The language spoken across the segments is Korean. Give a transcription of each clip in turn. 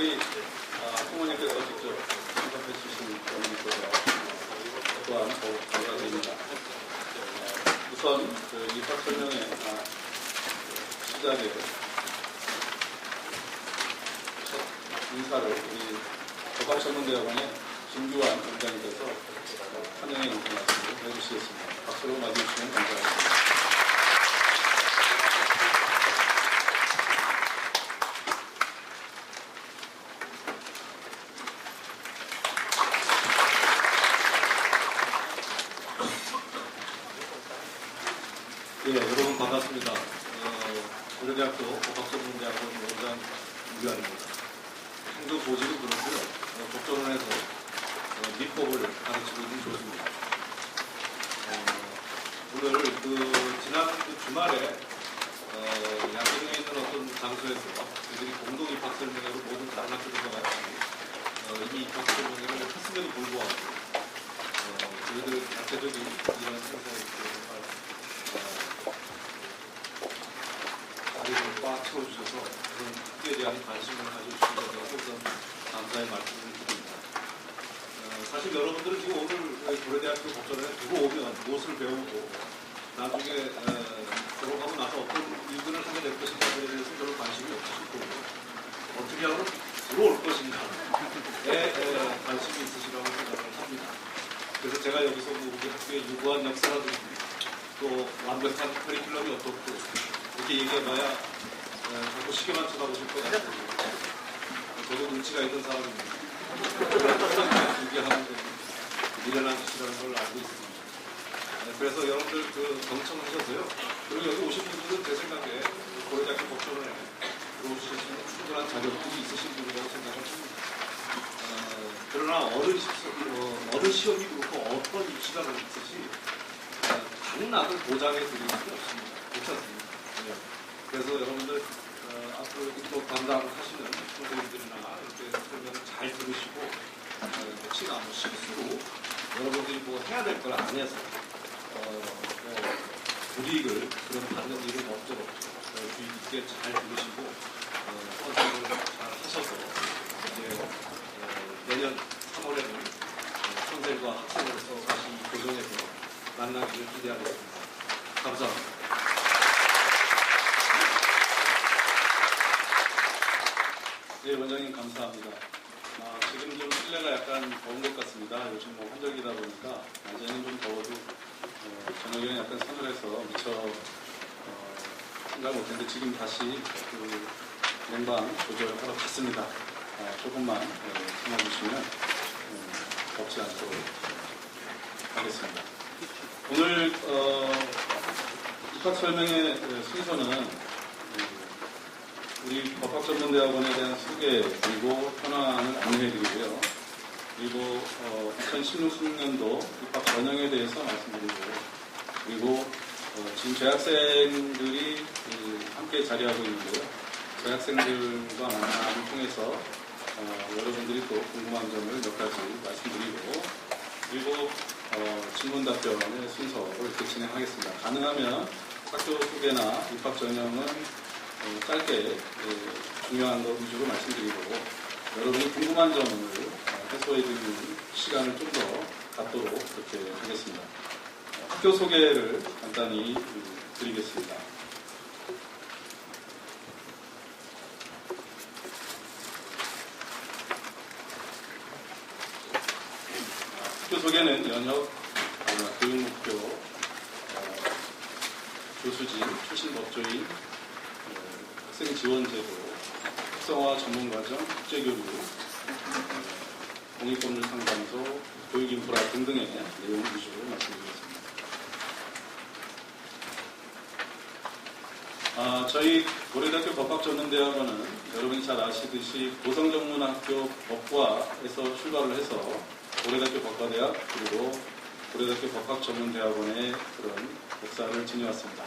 특별히 학부모님께서 직접 참석해 주신 점이 있어서 또한 더욱 감사드립니다. 우선 입학 설명회 시작에 첫 인사를 우리 법학전문대학원의 김규환 원장님께서 환영의 인사 말씀을 해주시겠습니다. 박수로 맞이해주시면 감사하겠습니다. 예, 여러분 반갑습니다. 고려대학교 법학전문대학원 원장 유한입니다. 행정보직은 그렇고요. 법전원에서 민법을 가르치고 있는 교수입니다. 오늘 지난 주말에 양평에 있는 어떤 장소에서 저희들이 공동 입학 설명회로 모든 다른 학교들과 같이 이미 입학 설명회를 했음에도 불구하고 저희들 자체적인 이런 행사에 대해서 자리를 꽉 채워주셔서 그런 학교에 대한 관심을 가져주신 것에 우선 감사의 말씀을 드립니다. 사실 여러분들은 지금 오늘 고려대학교 법전에 두고 오면 무엇을 배우고 나중에 졸업하고 나서 어떤 일들을 하게 될 것인가에 대해서 별로 관심이 없으실 거고 어떻게 하면 들어올 것인가에 관심이 있으시라고 생각을 합니다. 그래서 제가 여기서 우리 학교의 유구한 역사라든지 또 완벽한 커리큘럼이 어떻고 이렇게 얘기해봐야 자꾸 시계만 쳐다보실 것 같아요. 저도 눈치가 있는 사람입니다. 얘기하는 게 미련한 짓이라는 걸 알고 있습니다. 그래서 여러분들 경청하셔서요. 그리고 여기 오신 분들은 제 생각에 고려대학교 법전원에 들어오실 수 있는 충분한 자격증이 있으신 분이라고 생각을 합니다. 그러나 어느 시험이 그렇고 어떤 입시가 그렇듯이 당락을 보장해 드리는 게 없습니다. 그렇지 않습니까? 그래서 여러분들 앞으로 또 담당하시는 선생님들이나 이렇게 설명을 잘 들으시고 혹시나 실수로 여러분들이 해야 될 걸 안 해서 불이익을 그런 받는 일은 없도록 주의 깊게 잘 들으시고 선생님을 잘 하셔서 이제 내년 3월에는 선생과 학생으로서 다시 교정에서 만나기를 기대하겠습니다. 감사합니다. 네, 원장님 감사합니다. 지금 좀 실내가 약간 더운 것 같습니다. 요즘 환절기다 보니까 낮에는 좀 더워도 저녁에는 약간 서늘해서 미처 생각 못했는데 지금 다시 냉방 조절하러 갔습니다. 조금만 참아주시면 덥지 않도록 하겠습니다. 오늘 입학 설명회 순서는 우리 법학전문대학원에 대한 소개 그리고 현황을 안내해드리고요. 그리고 2016년도 입학 전형에 대해서 말씀드리고 그리고 지금 재학생들이 함께 자리하고 있는데요. 재학생들과 만남을 통해서 여러분들이 또 궁금한 점을 몇 가지 말씀드리고 그리고 질문답변의 순서로 이렇게 진행하겠습니다. 가능하면 학교 소개나 입학 전형은 짧게 중요한 것 위주로 말씀드리고 여러분이 궁금한 점을 해소해드리는 시간을 좀 더 갖도록 그렇게 하겠습니다. 학교 소개를 간단히 드리겠습니다. 학교 소개는 연역 교육 목표 교수진, 출신 법조인 학생 지원제도, 특성화 전문과정, 국제교류, 공익법률 상담소, 교육인프라 등등의 내용 위주로 말씀드리겠습니다. 저희 고려대학교 법학전문대학원은 여러분이 잘 아시듯이 고성전문학교 법과에서 출발을 해서 고려대학교 법과대학 그리고 고려대학교 법학전문대학원의 그런 역사를 지녀왔습니다.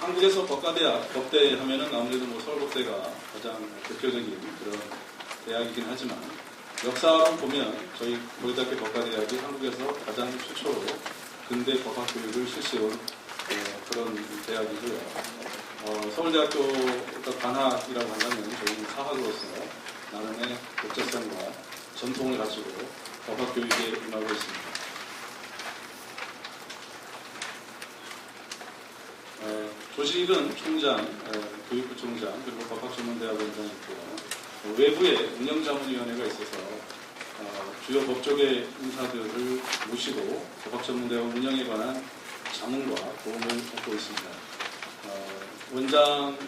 한국에서 법과대학, 법대 하면은 아무래도 서울법대가 가장 대표적인 그런 대학이긴 하지만 역사로 보면 저희 고려대학교 법과대학이 한국에서 가장 최초로 근대 법학교육을 실시해온 그런 대학이고요. 서울대학교 관학이라고 한다면 저희는 사학으로서 나름의 독자성과 전통을 가지고 법학교육에 임하고 있습니다. 조직은 총장, 교육부 총장, 그리고 법학전문대학원장이 있고요. 외부에 운영자문위원회가 있어서 주요 법조계 인사들을 모시고 법학전문대학원 운영에 관한 자문과 도움을 받고 있습니다. 원장을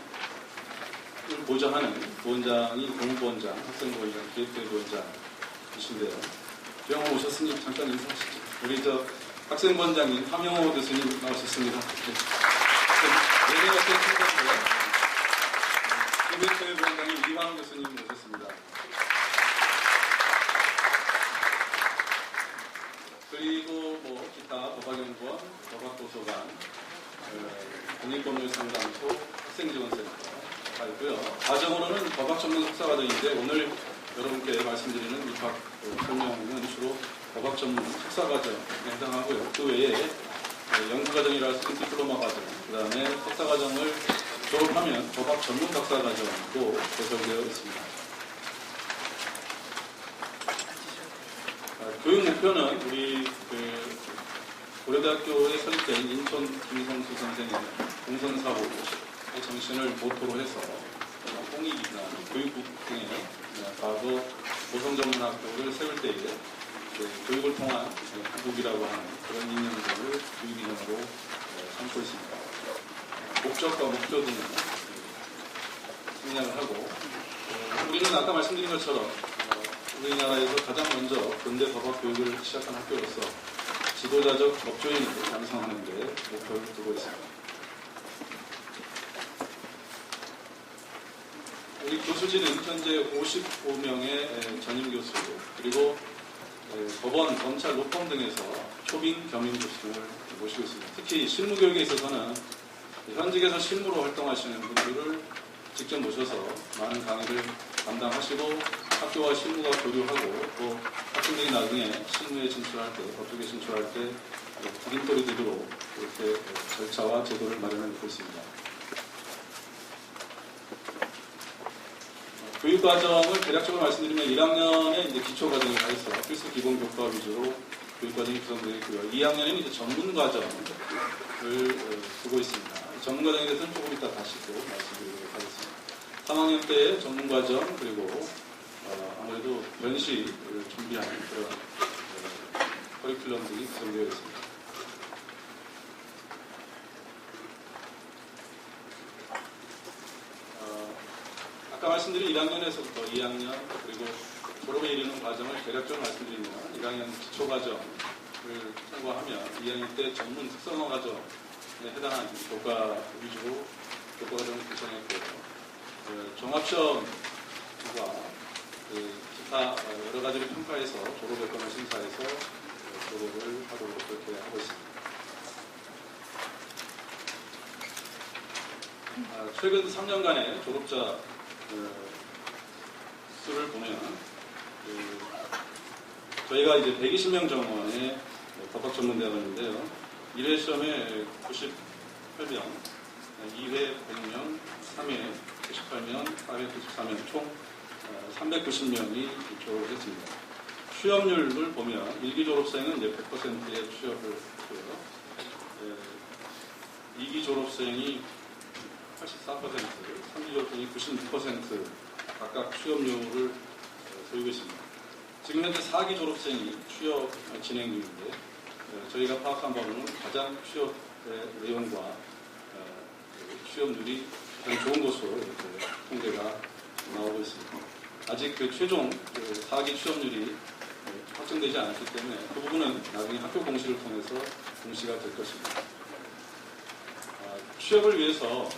보좌하는 부원장이 공부원장, 학생부원장, 기획부원장이신데요. 병원 오셨으니 잠깐 인사하시죠. 우리 학생부원장님 함영호 교수님 나오셨습니다. 예능학생 총장고요. 기획부원장님 이광 교수님 모셨습니다. 그리고 기타 법학연구원, 법학도서관, 국립법률상담소, 학생지원센터가 있고요. 과정으로는 법학전문 석사과정인데 오늘 여러분께 말씀드리는 입학 설명은 주로 법학전문 석사과정에 해당하고요. 그 외에 연구과정이라 할 수 있는 디플로마 과정, 그 다음에 석사과정을 졸업하면 법학전문 박사과정도 개설되어 있습니다. 교육 목표는 우리 고려대학교에 설립된 인천 김성수 선생의 공선사고의 정신을 모토로 해서 공익이나 교육국 등의 과거 고성전문학교를 세울 때에 교육을 통한 국국이라고 하는 그런 이념들을 교육 이념으로 삼고 있습니다. 목적과 목표 등을 생략을 하고 우리는 아까 말씀드린 것처럼 우리나라에서 가장 먼저 근대 법학 교육을 시작한 학교로서 지도자적 법조인을 양성하는 데 목표를 두고 있습니다. 우리 교수진은 현재 55명의 전임 교수 그리고 법원, 검찰, 로펌 등에서 초빙, 겸임 교수 등을 모시고 있습니다. 특히 실무교육에 있어서는 현직에서 실무로 활동하시는 분들을 직접 모셔서 많은 강의를 담당하시고 학교와 실무가 교류하고 또 학생들이 나중에 실무에 진출할 때, 법조계에 진출할 때 디딤돌이 되도록 이렇게 절차와 제도를 마련하고 있습니다. 교육과정을 대략적으로 말씀드리면 1학년에 이제 기초과정이 다 있어 필수 기본 교과 위주로 교육과정이 구성되어 있고요. 2학년에는 이제 전문과정을 두고 있습니다. 전문과정에 대해서는 조금 이따 다시 또 말씀드리도록 하겠습니다. 3학년 때의 전문과정 그리고 아무래도 면시를 준비하는 그런 커리큘럼 등이 구성되어 있습니다. 아까 말씀드린 1학년에서부터 2학년 그리고 졸업에 이르는 과정을 대략적으로 말씀드리면 1학년 기초과정을 통과하면 2학년 때 전문 특성화 과정에 해당하는 교과 위주로 교과 과정을 구성했고요. 종합시험과 기타 여러 가지를 평가해서 졸업 여건을 심사해서 졸업을 하도록 그렇게 하고 있습니다. 최근 3년간의 졸업자 수를 보면 저희가 이제 120명 정원의 법학전문대학원인데요. 1회 시험에 98명, 2회 100명, 3회 98명, 4회 94명, 총 390명이 졸업을 했습니다. 취업률을 보면 1기 졸업생은 이제 100%의 취업을 했고요. 2기 졸업생이 84%, 3기 졸업생이 96% 각각 취업률을 보이고 있습니다. 지금 현재 4기 졸업생이 취업 진행 중인데 저희가 파악한 바로는 가장 취업의 내용과 취업률이 가장 좋은 것으로 이렇게 통계가 나오고 있습니다. 아직 최종 4기 취업률이 확정되지 않았기 때문에 그 부분은 나중에 학교 공시를 통해서 공시가 될 것입니다. 취업을 위해서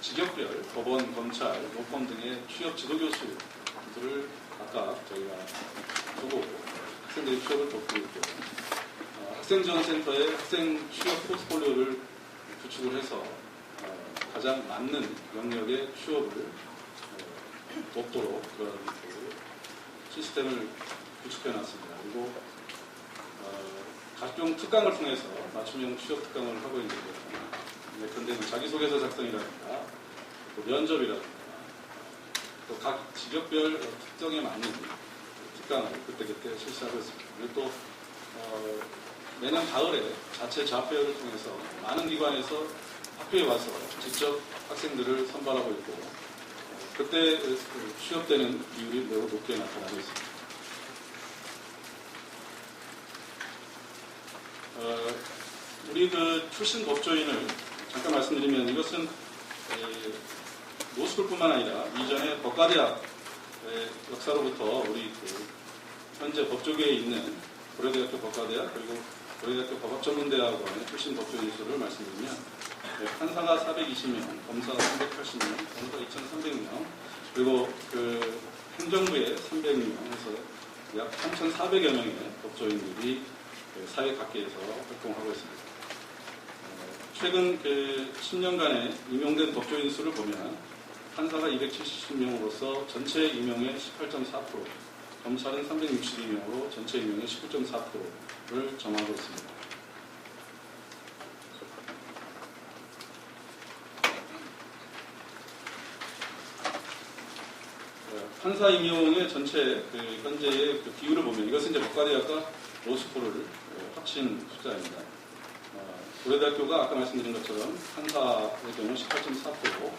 직역별, 법원, 검찰, 로펌 등의 취업 지도교수들을 각각 저희가 두고 학생들의 취업을 돕고 있고 학생지원센터의 학생 취업 포트폴리오를 구축을 해서 가장 맞는 영역의 취업을 돕도록 그런 시스템을 구축해놨습니다. 그리고 각종 특강을 통해서 맞춤형 취업 특강을 하고 있는데요. 예컨대 자기소개서 작성이라든가 또 면접이라든가 또 각 직업별 특정에 맞는 특강을 그때그때 실시하고 있습니다. 그리고 또 내년 가을에 자체 자폐어를 통해서 많은 기관에서 학교에 와서 직접 학생들을 선발하고 있고 그때 취업되는 비율이 매우 높게 나타나고 있습니다. 우리 출신 법조인을 잠깐 말씀드리면 이것은 노스쿨뿐만 아니라 이전에 법과대학 역사로부터 우리 현재 법조계에 있는 고려대학교 법과대학 그리고 고려대학교 법학전문대학원의 출신 법조인 수를 말씀드리면 판사가 420명, 검사가 380명, 검사가 2,300명, 그리고 행정부에 300명 해서 약 3,400여 명의 법조인들이 사회 각계에서 활동하고 있습니다. 최근 10년간의 임용된 법조인 수를 보면 판사가 270명으로서 전체 임용의 18.4%, 검찰은 362명으로 전체 임용의 19.4%를 점하고 있습니다. 판사 임용의 전체 현재의 비율을 보면 이것은 이제 법과대학과 로스쿨을 합친 숫자입니다. 고려대학교가 아까 말씀드린 것처럼 판사의 경우 18.4%,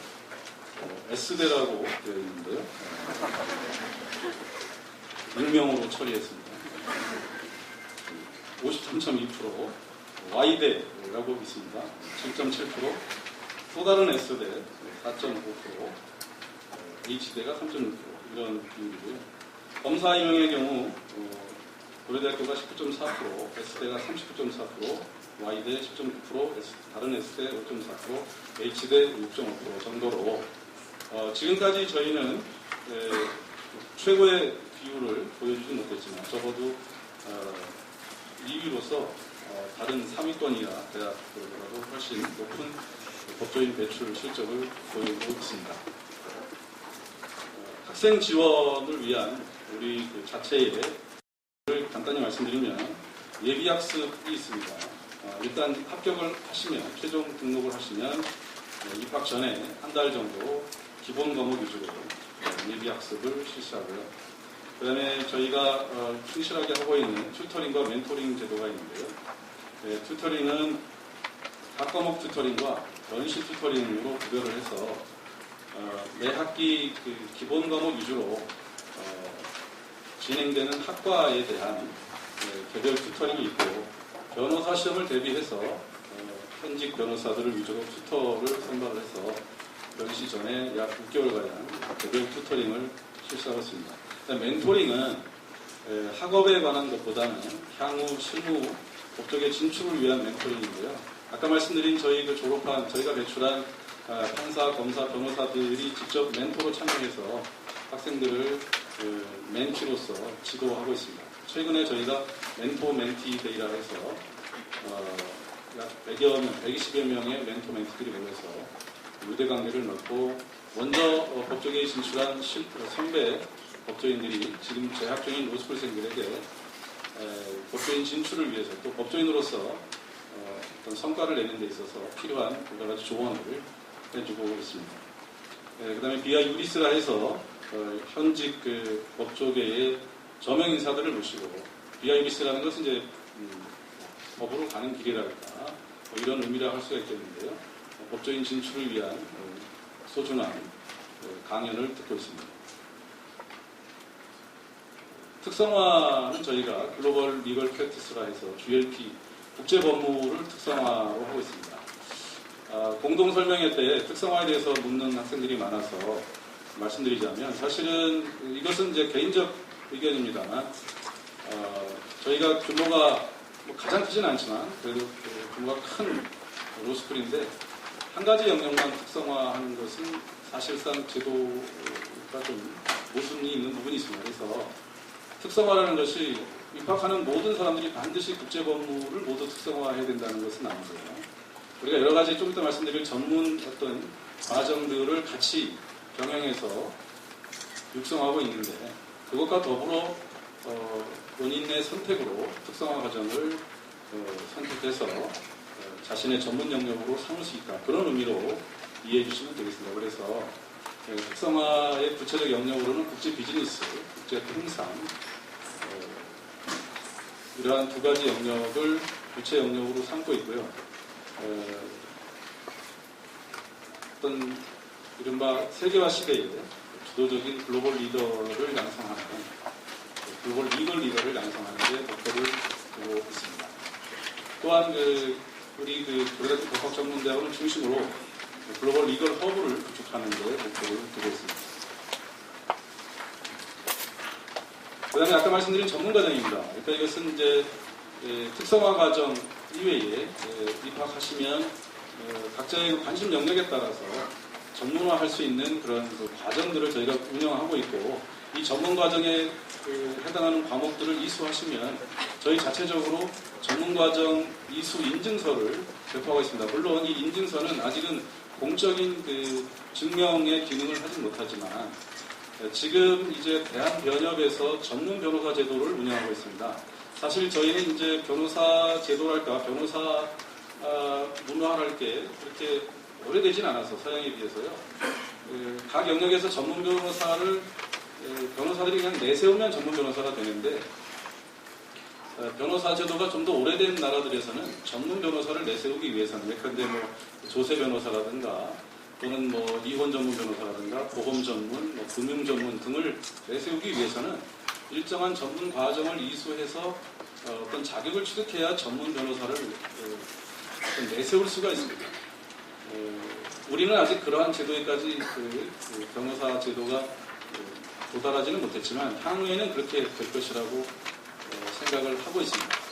S대라고 되어 있는데요. 익명으로 처리했습니다. 53.2%, Y대라고 있습니다. 7.7%, 또 다른 S대 4.5%, H대가 3.6% 이런 비율이고요. 검사 임용의 경우 고려대학교가 19.4%, S대가 39.4%, Y대 10.9%, 다른 S대 5.4%, H대 6.5% 정도로 지금까지 저희는 최고의 비율을 보여주지 못했지만 적어도 2위로서 다른 3위권이나 대학보다도 훨씬 높은 법조인 배출 실적을 보이고 있습니다. 학생 지원을 위한 우리 자체의 간단히 말씀드리면 예비학습이 있습니다. 일단 합격을 하시면 최종 등록을 하시면 입학 전에 한 달 정도 기본 과목 위주로 예비학습을 실시하고요. 그 다음에 저희가 충실하게 하고 있는 튜터링과 멘토링 제도가 있는데요. 튜터링은 각 과목 튜터링과 연시 튜터링으로 구별을 해서 매 학기 기본 과목 위주로 진행되는 학과에 대한 개별 튜터링이 있고 변호사 시험을 대비해서 현직 변호사들을 위주로 튜터를 선발을 해서 연시 전에 약 6개월가량 개별 튜터링을 실시하고 있습니다. 멘토링은 학업에 관한 것보다는 향후 실무 법조계 진출을 위한 멘토링인데요. 아까 말씀드린 저희가 배출한 판사, 검사, 변호사들이 직접 멘토로 참여해서 학생들을 멘티로서 지도하고 있습니다. 최근에 저희가 멘토 멘티 데이라 해서 약 100여 명, 120여 명의 멘토 멘티들이 모여서 유대관계를 넣고 먼저 법조계에 진출한 선배 법조인들이 지금 재학 중인 로스쿨생들에게 법조인 진출을 위해서 또 법조인으로서 어떤 성과를 내는 데 있어서 필요한 여러 가지 조언을 해주고 있습니다. 그 다음에 비아 유리스라 해서 현직 법조계의 저명 인사들을 모시고 비아 유리스라는 것은 이제 법으로 가는 길이랄까 뭐 이런 의미라 할 수가 있겠는데요. 법조인 진출을 위한 소중한 강연을 듣고 있습니다. 특성화는 저희가 글로벌 리걸 프랙티스라 해서 GLP 국제 법무를 특성화로 하고 있습니다. 공동 설명회 때 특성화에 대해서 묻는 학생들이 많아서 말씀드리자면 사실은 이것은 이제 개인적 의견입니다만 저희가 규모가 가장 크진 않지만 그래도 규모가 큰 로스쿨인데 한 가지 영역만 특성화하는 것은 사실상 제도가 좀 모순이 있는 부분이 있습니다. 그래서 특성화라는 것이 입학하는 모든 사람들이 반드시 국제법무를 모두 특성화해야 된다는 것은 아니고요. 우리가 여러 가지 좀 이따 말씀드릴 전문 어떤 과정들을 같이 병행해서 육성하고 있는데 그것과 더불어 본인의 선택으로 특성화 과정을 선택해서 자신의 전문 영역으로 삼을 수 있다. 그런 의미로 이해해 주시면 되겠습니다. 그래서 특성화의 구체적 영역으로는 국제 비즈니스, 국제 통상 이러한 두 가지 영역을 구체 영역으로 삼고 있고요. 어떤 이른바 세계화 시대에 주도적인 글로벌 리더를 양성하는 글로벌 리더를 양성하는 데 목표를 두고 있습니다. 또한 우리 고려대학교 법학전문대학원을 중심으로 글로벌 리걸 허브를 구축하는 데 목표를 두고 있습니다. 그 다음에 아까 말씀드린 전문과정입니다. 그러니까 이것은 이제 특성화 과정 이외에 입학하시면 각자의 관심 영역에 따라서 전문화할 수 있는 그런 과정들을 저희가 운영하고 있고, 이 전문 과정에 해당하는 과목들을 이수하시면 저희 자체적으로 전문 과정 이수 인증서를 배포하고 있습니다. 물론 이 인증서는 아직은 공적인 증명의 기능을 하지 못하지만 지금 이제 대한변협에서 전문 변호사 제도를 운영하고 있습니다. 사실 저희는 이제 변호사 제도랄까, 변호사 문화할 게 그렇게 오래되진 않아서 서양에 비해서요. 각 영역에서 전문 변호사를 변호사들이 그냥 내세우면 전문 변호사가 되는데, 변호사 제도가 좀 더 오래된 나라들에서는 전문 변호사를 내세우기 위해서는, 예컨대 조세 변호사라든가 또는 이혼 전문 변호사라든가 보험 전문, 금융 전문 등을 내세우기 위해서는 일정한 전문 과정을 이수해서 어떤 자격을 취득해야 전문 변호사를 내세울 수가 있습니다. 우리는 아직 그러한 제도에까지 변호사 제도가 도달하지는 못했지만 향후에는 그렇게 될 것이라고 생각을 하고 있습니다.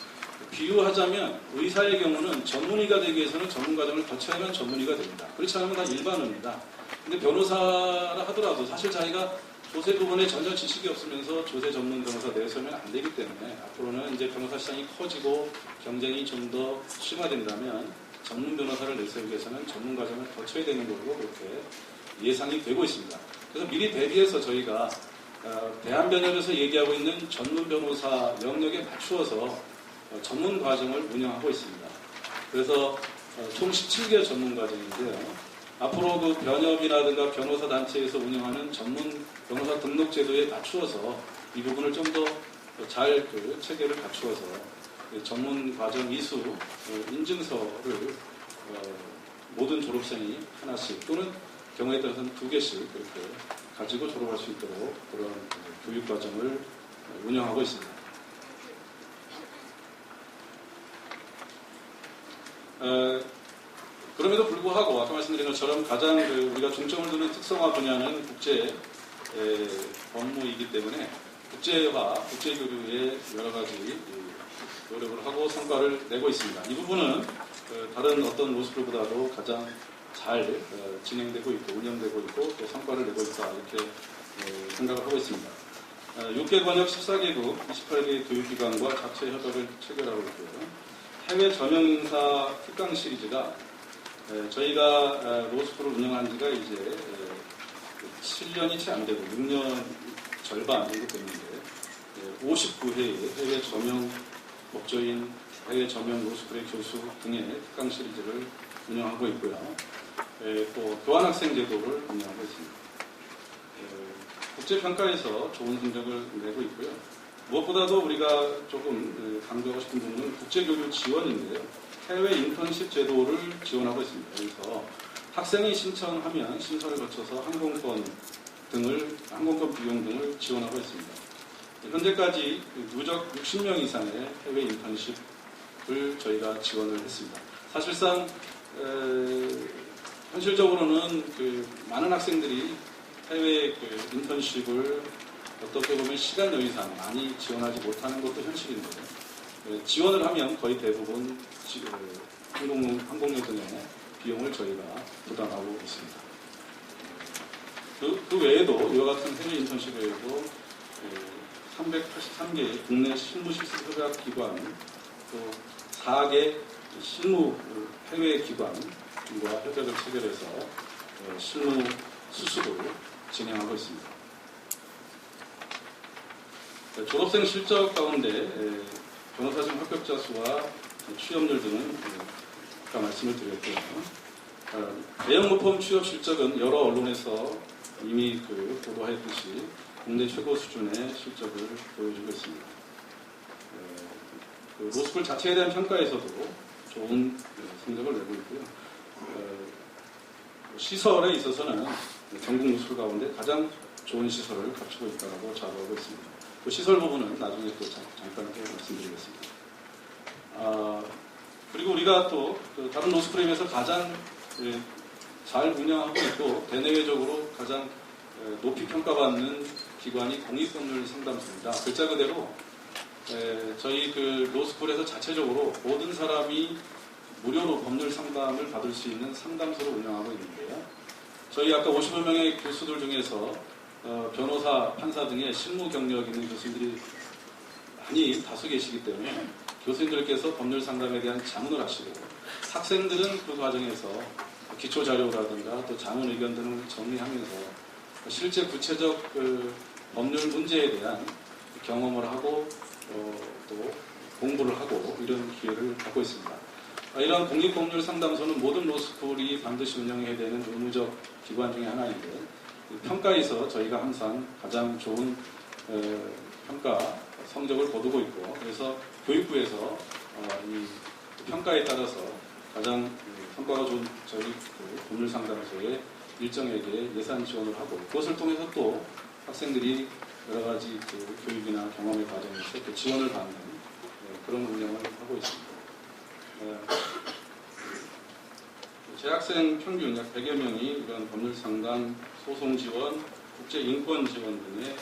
비유하자면 의사의 경우는 전문의가 되기 위해서는 전문 과정을 거쳐야만 전문의가 됩니다. 그렇지 않으면 다 일반의입니다. 근데 변호사라 하더라도 사실 자기가 조세 부분에 전혀 지식이 없으면서 조세 전문 변호사 내세우면 안 되기 때문에 앞으로는 이제 변호사 시장이 커지고 경쟁이 좀 더 심화된다면 전문 변호사를 내세우기 위해서는 전문 과정을 거쳐야 되는 걸로 그렇게 예상이 되고 있습니다. 그래서 미리 대비해서 저희가 대한변협에서 얘기하고 있는 전문 변호사 영역에 맞추어서 전문 과정을 운영하고 있습니다. 그래서 총 17개 전문 과정인데요. 앞으로 그 변협이라든가 변호사 단체에서 운영하는 전문 변호사 등록 제도에 맞추어서 이 부분을 좀 더 잘 체계를 갖추어서 전문 과정 이수 인증서를 모든 졸업생이 하나씩 또는 경우에 따라서는 2개씩 그렇게 가지고 졸업할 수 있도록 그런 교육 과정을 운영하고 있습니다. 그럼에도 불구하고 아까 말씀드린 것처럼 가장 우리가 중점을 두는 특성화 분야는 국제 업무이기 때문에 국제화, 국제교류에 여러 가지 노력을 하고 성과를 내고 있습니다. 이 부분은 다른 어떤 로스쿨보다도 가장 잘 진행되고 있고 운영되고 있고 또 성과를 내고 있다 이렇게 생각을 하고 있습니다. 6개 권역 14개국 28개 교육기관과 자체 협약을 체결하고 있고요. 해외 전용인사 특강 시리즈가 저희가 로스쿨을 운영한 지가 이제 7년이 채 안 되고 6년 절반 정도 됐는데 59회의 해외 전용 목조인 해외 전용 로스쿨의 교수 등의 특강 시리즈를 운영하고 있고요. 또 교환학생 제도를 운영하고 있습니다. 국제평가에서 좋은 성적을 내고 있고요. 무엇보다도 우리가 조금 강조하고 싶은 부분은 국제교류 지원인데요. 해외 인턴십 제도를 지원하고 있습니다. 그래서 학생이 신청하면 심사를 거쳐서 항공권 비용 등을 지원하고 있습니다. 현재까지 누적 60명 이상의 해외 인턴십을 저희가 지원을 했습니다. 사실상 현실적으로는 많은 학생들이 해외 인턴십을 어떻게 보면 시간 여유상 많이 지원하지 못하는 것도 현실인데 지원을 하면 거의 대부분 항공료 등의 비용을 저희가 부담하고 있습니다. 그 외에도 이와 같은 해외 인턴십 외에도 383개 국내 실무실습 협약기관 또 4개 실무 해외 기관과 협약을 체결해서 실무 수습을 진행하고 있습니다. 졸업생 실적 가운데 변호사증 합격자 수와 취업률 등은 아까 말씀을 드렸고요. 대형 모범 취업 실적은 여러 언론에서 이미 보도했듯이 국내 최고 수준의 실적을 보여주고 있습니다. 로스쿨 자체에 대한 평가에서도 좋은 성적을 내고 있고요. 시설에 있어서는 전국 로스쿨 가운데 가장 좋은 시설을 갖추고 있다고 자부하고 있습니다. 그 시설 부분은 나중에 또 잠깐 말씀드리겠습니다. 그리고 우리가 또 다른 로스쿨에 비해서 가장 잘 운영하고 있고 대내외적으로 가장 높이 평가받는 기관이 공익법률 상담소입니다. 글자 그대로 저희 로스쿨에서 자체적으로 모든 사람이 무료로 법률 상담을 받을 수 있는 상담소를 운영하고 있는데요. 저희 아까 50여 명의 교수들 중에서 변호사, 판사 등의 실무 경력 있는 교수들이 많이 다수 계시기 때문에 교수님들께서 법률 상담에 대한 자문을 하시고 학생들은 그 과정에서 기초 자료라든가 또 자문 의견 등을 정리하면서 실제 구체적 법률 문제에 대한 경험을 하고 또 공부를 하고 이런 기회를 갖고 있습니다. 이러한 공익법률 상담소는 모든 로스쿨이 반드시 운영해야 되는 의무적 기관 중에 하나인데 평가에서 저희가 항상 가장 좋은 평가 성적을 거두고 있고 그래서 교육부에서 이 평가에 따라서 가장 성과가 좋은 저희 법률 상담소에 일정에게 예산 지원을 하고 그것을 통해서 또 학생들이 여러 가지 교육이나 경험의 과정에서 또 지원을 받는 그런 운영을 하고 있습니다. 재학생 평균 약 100여 명이 이런 법률 상담, 소송 지원, 국제 인권 지원 등의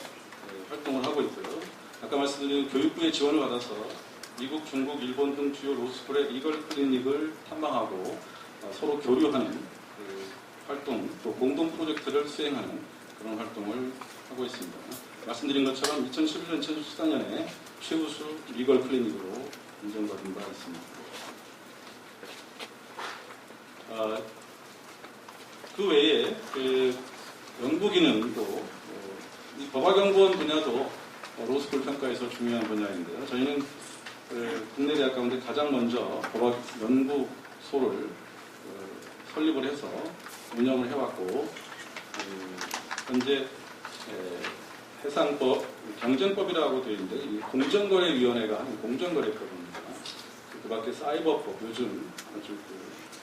활동을 하고 있고요. 아까 말씀드린 교육부의 지원을 받아서 미국, 중국, 일본 등 주요 로스쿨의 리걸 클리닉을 탐방하고 서로 교류하는 활동, 또 공동 프로젝트를 수행하는 그런 활동을 하고 있습니다. 말씀드린 것처럼 2011년, 2014년에 최우수 리걸 클리닉으로 인정받은 바 있습니다. 그 외에 연구 기능도 이 법학연구원 분야도 로스쿨 평가에서 중요한 분야인데요. 저희는 국내 대학 가운데 가장 먼저 법학연구소를 설립을 해서 운영을 해왔고 현재 해상법, 경쟁법이라고 되어 있는데 이 공정거래위원회가 하는 공정거래법입니다. 그 밖에 사이버법, 요즘 아주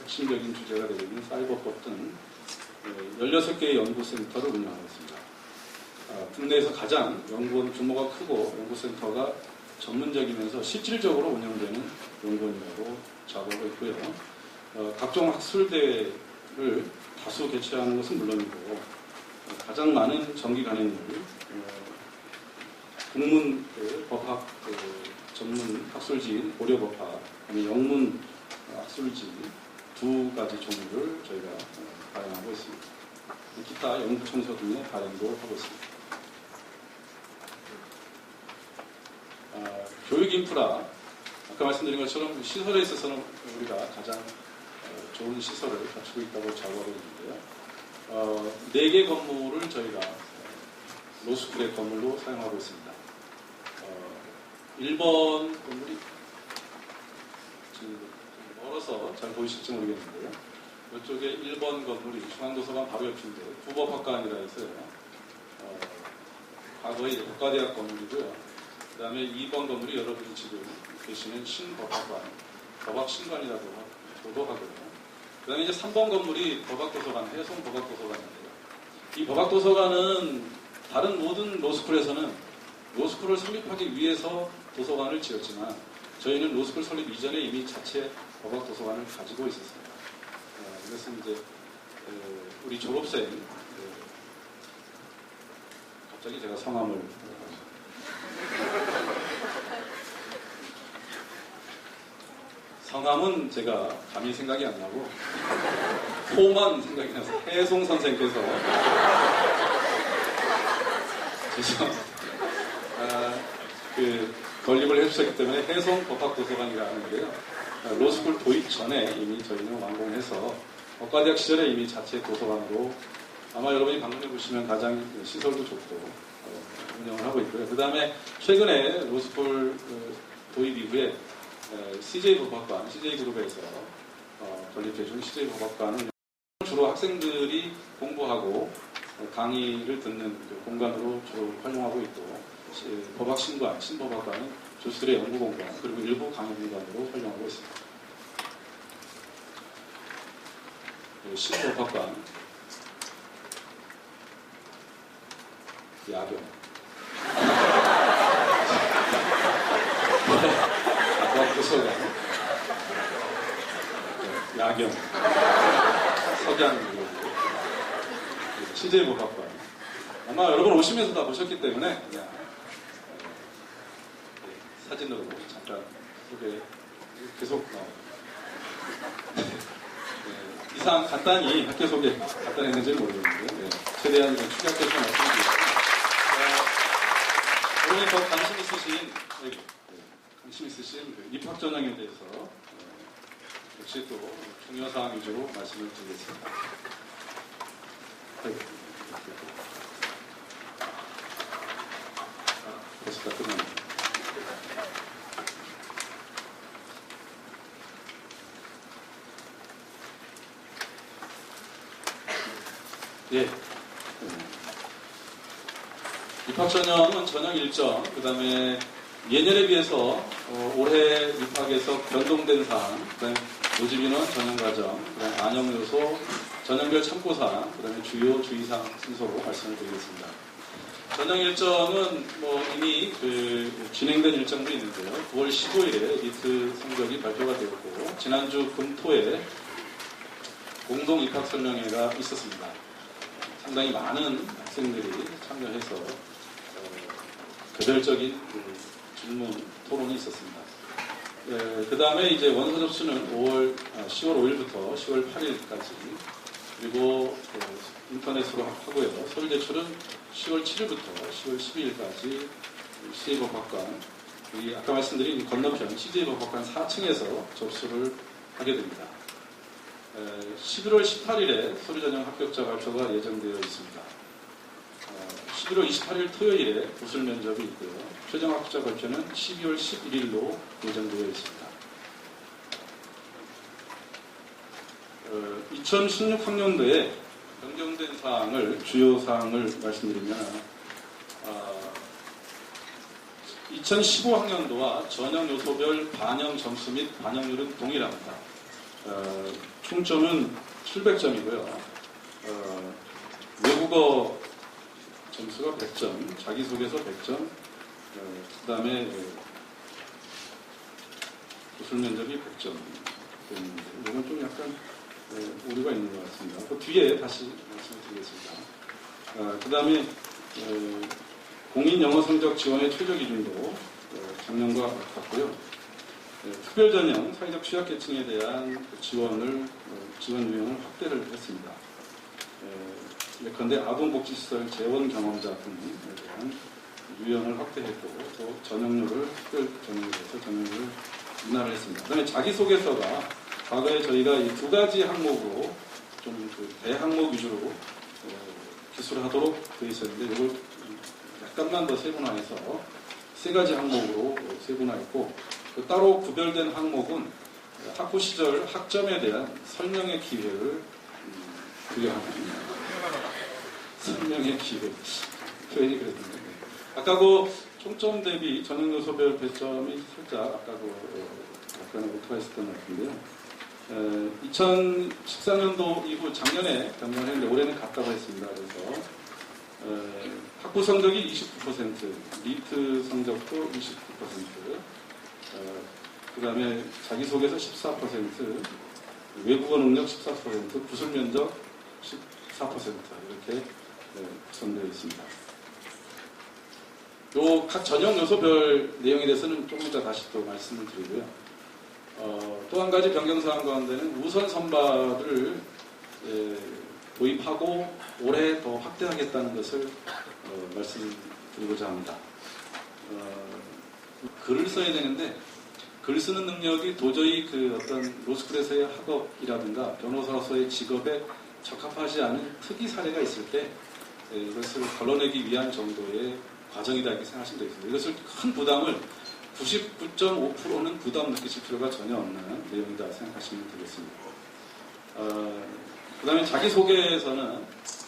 핵심적인 주제가 되고 있는 사이버법 등 16개의 연구센터를 운영하고 있습니다. 국내에서 가장 연구원 규모가 크고 연구센터가 전문적이면서 실질적으로 운영되는 연구원이라고 자부하고 있고요. 각종 학술대회를 다수 개최하는 것은 물론이고 가장 많은 정기 간행률, 국문 법학 전문 학술지인 고려법학, 영문 학술지 두 가지 종류를 저희가 발행하고 있습니다. 기타 연구청소 등의 발행도 하고 있습니다. 교육 인프라, 아까 말씀드린 것처럼 시설에 있어서는 우리가 가장 좋은 시설을 갖추고 있다고 자부하고 있는데요. 4개 건물을 저희가 로스쿨의 건물로 사용하고 있습니다. 1번 건물이 멀어서 잘 보이실지 모르겠는데요. 이쪽에 1번 건물이 중앙도서관 바로 옆인데 부법학관이라 해서요. 과거의 국가대학 건물이고요. 그 다음에 2번 건물이 여러분이 지금 계시는 신법학관, 법학신관이라고도 하고요. 그 다음에 이제 3번 건물이 법학도서관, 해송법학도서관인데요. 이 법학도서관은 다른 모든 로스쿨에서는 로스쿨을 설립하기 위해서 도서관을 지었지만 저희는 로스쿨 설립 이전에 이미 자체 법학도서관을 가지고 있었습니다. 이것은 이제 우리 졸업생, 갑자기 제가 성함을 성함은 제가 감히 생각이 안 나고 호만 생각이 나서 해송 선생께서 건립을 해주셨기 때문에 해송 법학도서관이라는데요. 로스쿨 도입 전에 이미 저희는 완공해서 법과대학 시절에 이미 자체 도서관으로 아마 여러분이 방문해 보시면 가장 시설도 좋고 운영을 하고 있고요. 그 다음에 최근에 로스쿨 도입 이후에 CJ 법학관, CJ 그룹에서 건립해준 CJ법학관은 주로 학생들이 공부하고 강의를 듣는 그 공간으로 주로 활용하고 있고, 법학신관, 신법학관은 교수들의 연구 공간, 그리고 일부 강의 공간으로 활용하고 있습니다. 신법학관, 야경. 도서관, 야경, 석양, CJ법학관. 아마 여러분 오시면서 다 보셨기 때문에 그냥 사진으로 잠깐 소개 계속 나옵니다. 이상 간단히 학교 소개 간단했는지는 모르겠는데 최대한 축약해서 말씀드리겠습니다. 오늘 더 관심 있으신 그 입학 전형에 대해서 역시 또 중요 사항 위주로 말씀을 드리겠습니다. 벌써 다 끝났네요. 예. 입학 전형은 전형 일정, 그 다음에 예년에 비해서 올해 입학에서 변동된 사항, 그 다음에 모집인원 전형 과정, 그 다음에 안형 요소, 전형별 참고 사항, 그 다음에 주요 주의사항 순서로 말씀을 드리겠습니다. 전형 일정은 이미 진행된 일정도 있는데요. 9월 15일에 리트 성적이 발표가 되었고, 지난주 금토에 공동 입학 설명회가 있었습니다. 상당히 많은 학생들이 참여해서 개별적인 질문, 토론이 있었습니다. 그 다음에 이제 원서 접수는 10월 5일부터 10월 8일까지, 그리고 인터넷으로 하고요. 서류 제출은 10월 7일부터 10월 12일까지 CJ법학관, 아까 말씀드린 건너편 CJ법학관 4층에서 접수를 하게 됩니다. 11월 18일에 서류 전형 합격자 발표가 예정되어 있습니다. 11월 28일 토요일에 구술 면접이 있고요. 최종 합격자 발표는 12월 11일로 예정되어 있습니다. 2016학년도에 변경된 사항을, 주요 사항을 말씀드리면 2015학년도와 전형 요소별 반영 점수 및 반영률은 동일합니다. 총점은 700점이고요. 외국어 점수가 100점, 자기소개서 100점, 그 다음에 구술 면접이 100점 되는데, 이건 좀 약간 오류가 있는 것 같습니다. 그 뒤에 다시 말씀을 드리겠습니다. 그 다음에 공인 영어 성적 지원의 최저 기준도 작년과 같고요. 특별 전형, 사회적 취약계층에 대한 지원 유형을 확대를 했습니다. 예컨대 아동복지시설 재원 경험자 등에 대한 유형을 확대했고, 또 전형률을 특별 전형에 대해서 전형률을 인하를 했습니다. 그 다음에 자기소개서가 과거에 저희가 이 두 가지 항목으로 좀 대항목 위주로 기술을 하도록 되어 있었는데, 이걸 약간만 더 세분화해서 세 가지 항목으로 세분화했고, 따로 구별된 항목은 학부 시절 학점에 대한 설명의 기회를 부여하는 설명의 기회 표현이 그랬는데, 아까 그 총점 대비 전형 요소별 배점이 살짝 아까 약간의 오타가 있었던 것 같은데요. 2014년도 이후 작년에 변경을 했는데 올해는 같다고 했습니다. 그래서 학부 성적이 29%, 리트 성적도 29%, 그 다음에 자기소개서 14%, 외국어 능력 14%, 구술 면접 14% 이렇게 구성되어 있습니다. 요 각 전형 요소별 내용에 대해서는 조금 이따 다시 또 말씀을 드리고요. 또 한 가지 변경사항 가운데는 우선 선발을 도입하고 올해 더 확대하겠다는 것을 말씀드리고자 합니다. 글을 써야 되는데 글 쓰는 능력이 도저히 어떤 로스쿨에서의 학업이라든가 변호사로서의 직업에 적합하지 않은 특이 사례가 있을 때 이것을 걸러내기 위한 정도의 과정이다 이렇게 생각하시면 되겠습니다. 이것을 큰 부담을 99.5%는 부담 느끼실 필요가 전혀 없는 내용이다 생각하시면 되겠습니다. 그 다음에 자기소개에서는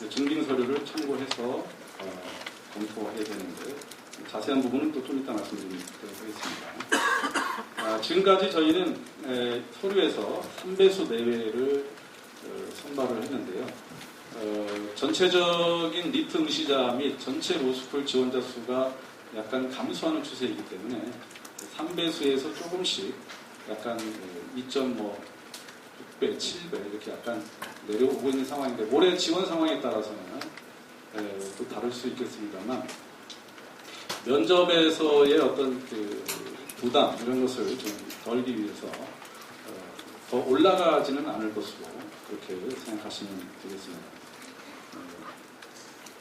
증빙 서류를 참고해서 검토해야 되는데 자세한 부분은 또 좀 이따 말씀드리도록 하겠습니다. 지금까지 저희는 서류에서 3배수 내외를 선발을 했는데요. 전체적인 리트 응시자 및 전체 로스쿨 지원자 수가 약간 감소하는 추세이기 때문에 3배수에서 조금씩 약간 2.6배, 7배 이렇게 약간 내려오고 있는 상황인데 올해 지원 상황에 따라서는 또 다를 수 있겠습니다만 면접에서의 어떤 그 부담 이런 것을 좀 덜기 위해서 더 올라가지는 않을 것으로 그렇게 생각하시면 되겠습니다.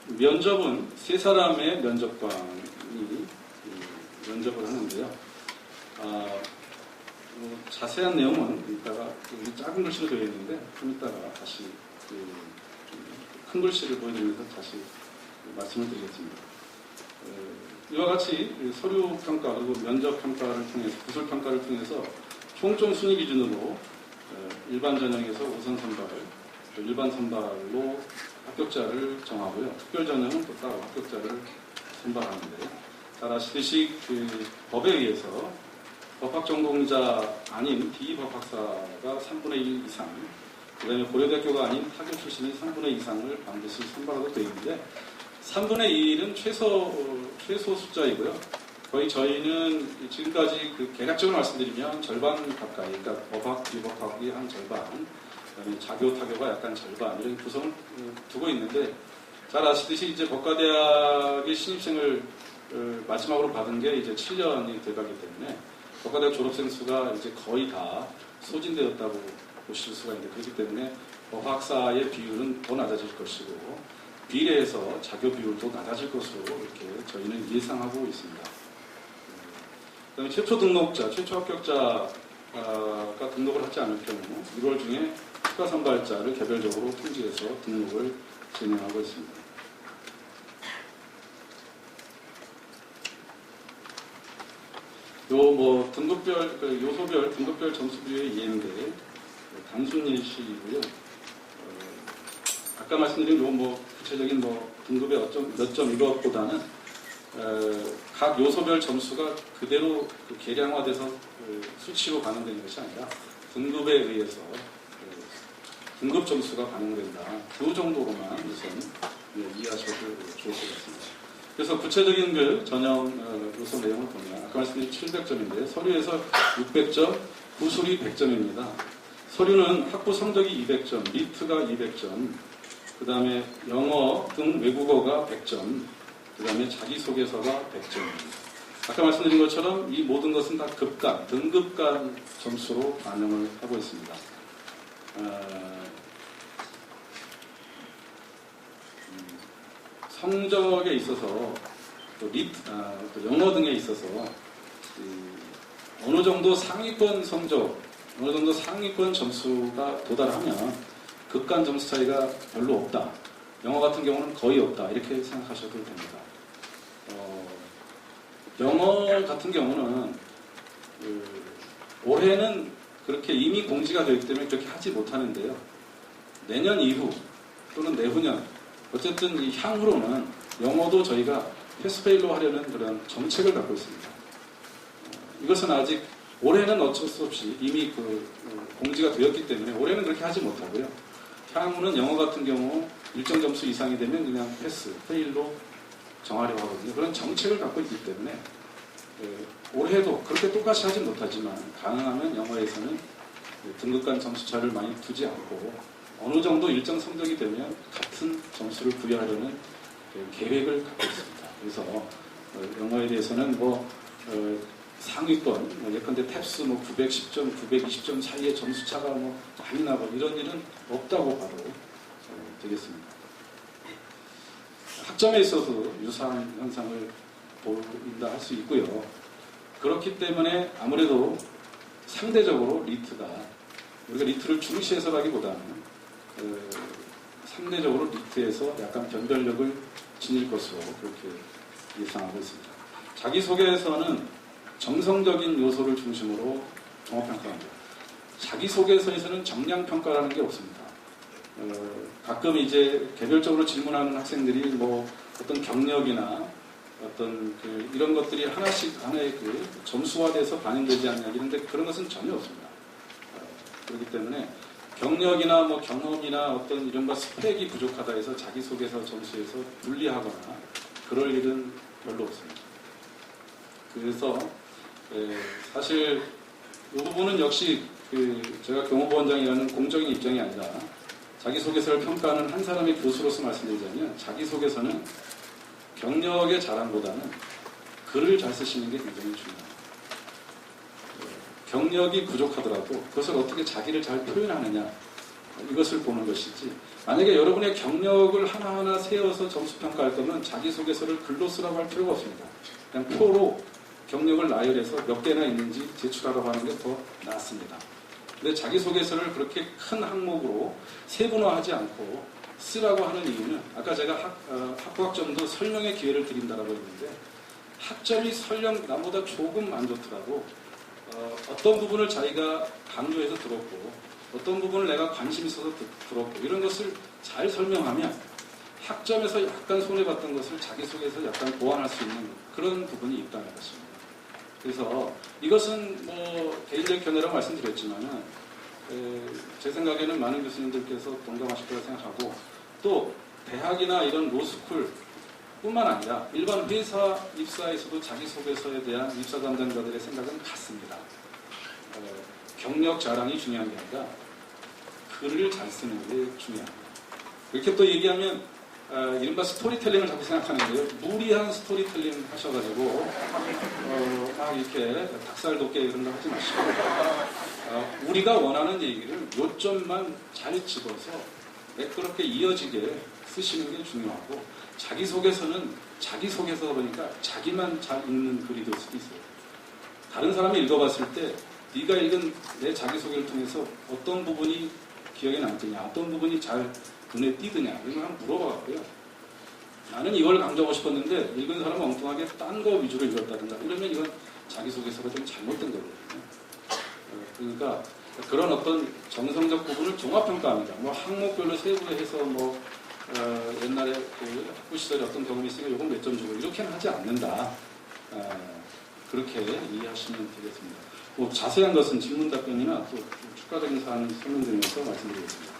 면접은 세 사람의 면접관이 면접을 하는데요. 자세한 내용은 이따가 작은 글씨로 되어 있는데 좀 이따가 다시 큰 글씨를 보여드리면서 다시 말씀을 드리겠습니다. 이와 같이 서류 평가 그리고 면접 평가를 통해서 구술 평가를 통해서 총점 순위 기준으로 일반 전형에서 우선 선발, 일반 선발로 합격자를 정하고요. 특별 전형은 또 따로 합격자를 선발하는데 잘 아시듯이 그 법에 의해서 법학 전공자 아닌 비법학사가 3분의 1 이상, 그 다음에 고려대학교가 아닌 학교 출신의 3분의 2 이상을 반드시 선발하도록 되어 있는데 3분의 1은 최소 숫자이고요. 거의 저희는 지금까지 그 개략적으로 말씀드리면 절반 가까이, 그러니까 법학, 비법학이 한 절반, 그다음에 자교, 타교가 약간 절반 이런 구성을 두고 있는데 잘 아시듯이 이제 법과대학의 신입생을 마지막으로 받은 게 이제 7년이 돼가기 때문에 법과대학 졸업생 수가 이제 거의 다 소진되었다고 보실 수가 있는데 그렇기 때문에 법학사의 비율은 더 낮아질 것이고 비례해서 자교 비율도 낮아질 것으로 이렇게 저희는 예상하고 있습니다. 그다음에 최초 등록자, 최초 합격자가 등록을 하지 않을 경우 1월 중에 추가 선발자를 개별적으로 통지해서 등록을 진행하고 있습니다. 등급별, 요소별, 등급별 점수 비율의 이해인데 단순 예시이고요. 아까 말씀드린 구체적인 등급의 몇 점 이것보다는 각 요소별 점수가 그대로 계량화돼서 수치로 반영되는 것이 아니라 등급에 의해서 등급 점수가 반영된다. 그 정도로만 우선 이해하셔도 좋을 것 같습니다. 그래서 구체적인 그 전형 요소 내용을 보면 아까 말씀드린 700점인데 서류에서 600점, 구술이 100점입니다. 서류는 학부 성적이 200점, 리트가 200점, 그 다음에 영어 등 외국어가 100점, 그 다음에 자기소개서가 100점입니다. 아까 말씀드린 것처럼 이 모든 것은 다 급간, 등급간 점수로 반영을 하고 있습니다. 성적에 있어서 또 영어 등에 있어서 어느 정도 상위권 성적, 어느 정도 상위권 점수가 도달하면 급간 점수 차이가 별로 없다. 영어 같은 경우는 거의 없다. 이렇게 생각하셔도 됩니다. 영어 같은 경우는 올해는 그렇게 이미 공지가 되기 때문에 그렇게 하지 못하는데요. 내년 이후 또는 내후년 어쨌든 이 향후로는 영어도 저희가 패스페일로 하려는 그런 정책을 갖고 있습니다. 이것은 아직 올해는 어쩔 수 없이 이미 공지가 되었기 때문에 올해는 그렇게 하지 못하고요. 향후는 영어 같은 경우 일정 점수 이상이 되면 그냥 패스, 페일로 정하려고 하거든요. 그런 정책을 갖고 있기 때문에 올해도 그렇게 똑같이 하지 못하지만 가능하면 영어에서는 등급간 점수차를 많이 두지 않고 어느 정도 일정 성적이 되면 같은 점수를 부여하려는 계획을 갖고 있습니다. 그래서 영어에 대해서는 상위권, 예컨대 탭스 910점, 920점 사이의 점수차가 많이 나고 이런 일은 없다고 봐도 되겠습니다. 학점에 있어서 유사한 현상을 보인다 할 수 있고요. 그렇기 때문에 아무래도 상대적으로 리트가 우리가 리트를 중시해서라기보다는 상대적으로 리트에서 약간 변별력을 지닐 것으로 그렇게 예상하고 있습니다. 자기소개에서는 정성적인 요소를 중심으로 종합평가합니다. 자기소개서에서는 정량평가라는 게 없습니다. 가끔 이제 개별적으로 질문하는 학생들이 뭐 어떤 경력이나 어떤 이런 것들이 하나씩 하나의 점수화돼서 반영되지 않냐 이런데 그런 것은 전혀 없습니다. 그렇기 때문에 경력이나 뭐 경험이나 어떤 이른바 스펙이 부족하다 해서 자기소개서 점수에서 불리하거나 그럴 일은 별로 없습니다. 그래서 사실 이 부분은 역시 제가 경호부원장이라는 공적인 입장이 아니라 자기소개서를 평가하는 한 사람의 교수로서 말씀드리자면 자기소개서는 경력의 자랑보다는 글을 잘 쓰시는 게 굉장히 중요합니다. 경력이 부족하더라도 그것을 어떻게 자기를 잘 표현하느냐 이것을 보는 것이지 만약에 여러분의 경력을 하나하나 세워서 점수 평가할 거면 자기소개서를 글로 쓰라고 할 필요가 없습니다. 그냥 표로 경력을 나열해서 몇 개나 있는지 제출하라고 하는 게 더 낫습니다. 근데 자기소개서를 그렇게 큰 항목으로 세분화하지 않고 쓰라고 하는 이유는 아까 제가 학부학점도 설명의 기회를 드린다라고 했는데 학점이 설령 나보다 조금 안 좋더라도 어떤 부분을 자기가 강조해서 들었고 어떤 부분을 내가 관심 있어서 들었고 이런 것을 잘 설명하면 학점에서 약간 손해봤던 것을 자기소개서 약간 보완할 수 있는 그런 부분이 있다는 것입니다. 그래서 이것은 뭐 개인적 견해라고 말씀드렸지만은 제 생각에는 많은 교수님들께서 동감하실 거라 생각하고 또 대학이나 이런 로스쿨 뿐만 아니라 일반 회사 입사에서도 자기소개서에 대한 입사 담당자들의 생각은 같습니다. 경력 자랑이 중요한 게 아니라 글을 잘 쓰는 게 중요합니다. 이렇게 또 얘기하면 이른바 스토리텔링을 자꾸 생각하는데요. 무리한 스토리텔링 하셔가지고 막 이렇게 닭살 돋게 이런 거 하지 마시고 우리가 원하는 얘기를 요점만 잘 집어서 매끄럽게 이어지게 쓰시는 게 중요하고 자기소개서는 자기소개서 그러니까 자기만 잘 읽는 글이 될 수도 있어요. 다른 사람이 읽어봤을 때 네가 읽은 내 자기소개를 통해서 어떤 부분이 기억에 남드냐 어떤 부분이 잘 눈에 띄드냐 이런 걸 한번 물어봐갖고요. 나는 이걸 강조하고 싶었는데 읽은 사람은 엉뚱하게 딴 거 위주로 읽었다든가 이러면 이건 자기소개서가 좀 잘못된 거거든요. 그러니까 그런 어떤 정성적 부분을 종합평가합니다. 뭐 항목별로 세부해서 뭐 옛날에 학부 시절에 어떤 경험이 있으니까 이건 몇 점 주고 이렇게는 하지 않는다. 그렇게 이해하시면 되겠습니다. 뭐 자세한 것은 질문 답변이나 또 추가적인 사안을 설명드리면서 말씀드리겠습니다.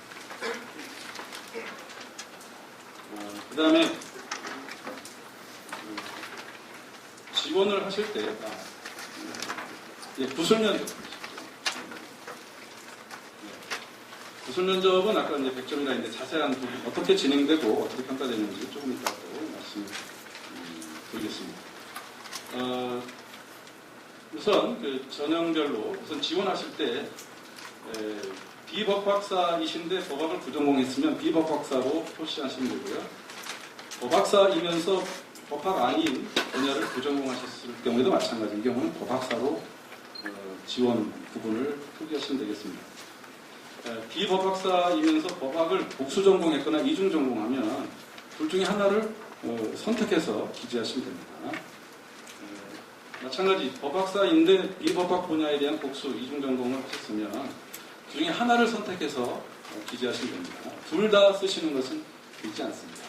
그 다음에 지원을 하실 때 구술 면접은 아까 이제 100점이라 했는데 자세한 부분 어떻게 진행되고 어떻게 평가되는지 조금 이따 또 말씀드리겠습니다. 우선 그 전형별로 우선 지원하실 때 비법학사이신데 법학을 부전공했으면 비법학사로 표시하시면 되고요. 법학사이면서 법학 아닌 분야를 부전공하셨을 경우에도 마찬가지인 경우는 법학사로 지원 부분을 표기하시면 되겠습니다. 비법학사이면서 법학을 복수 전공했거나 이중 전공하면 둘 중에 하나를 선택해서 기재하시면 됩니다. 마찬가지 법학사인데 비법학 분야에 대한 복수 이중 전공을 하셨으면 그 중에 하나를 선택해서 기재하시면 됩니다. 둘 다 쓰시는 것은 있지 않습니다.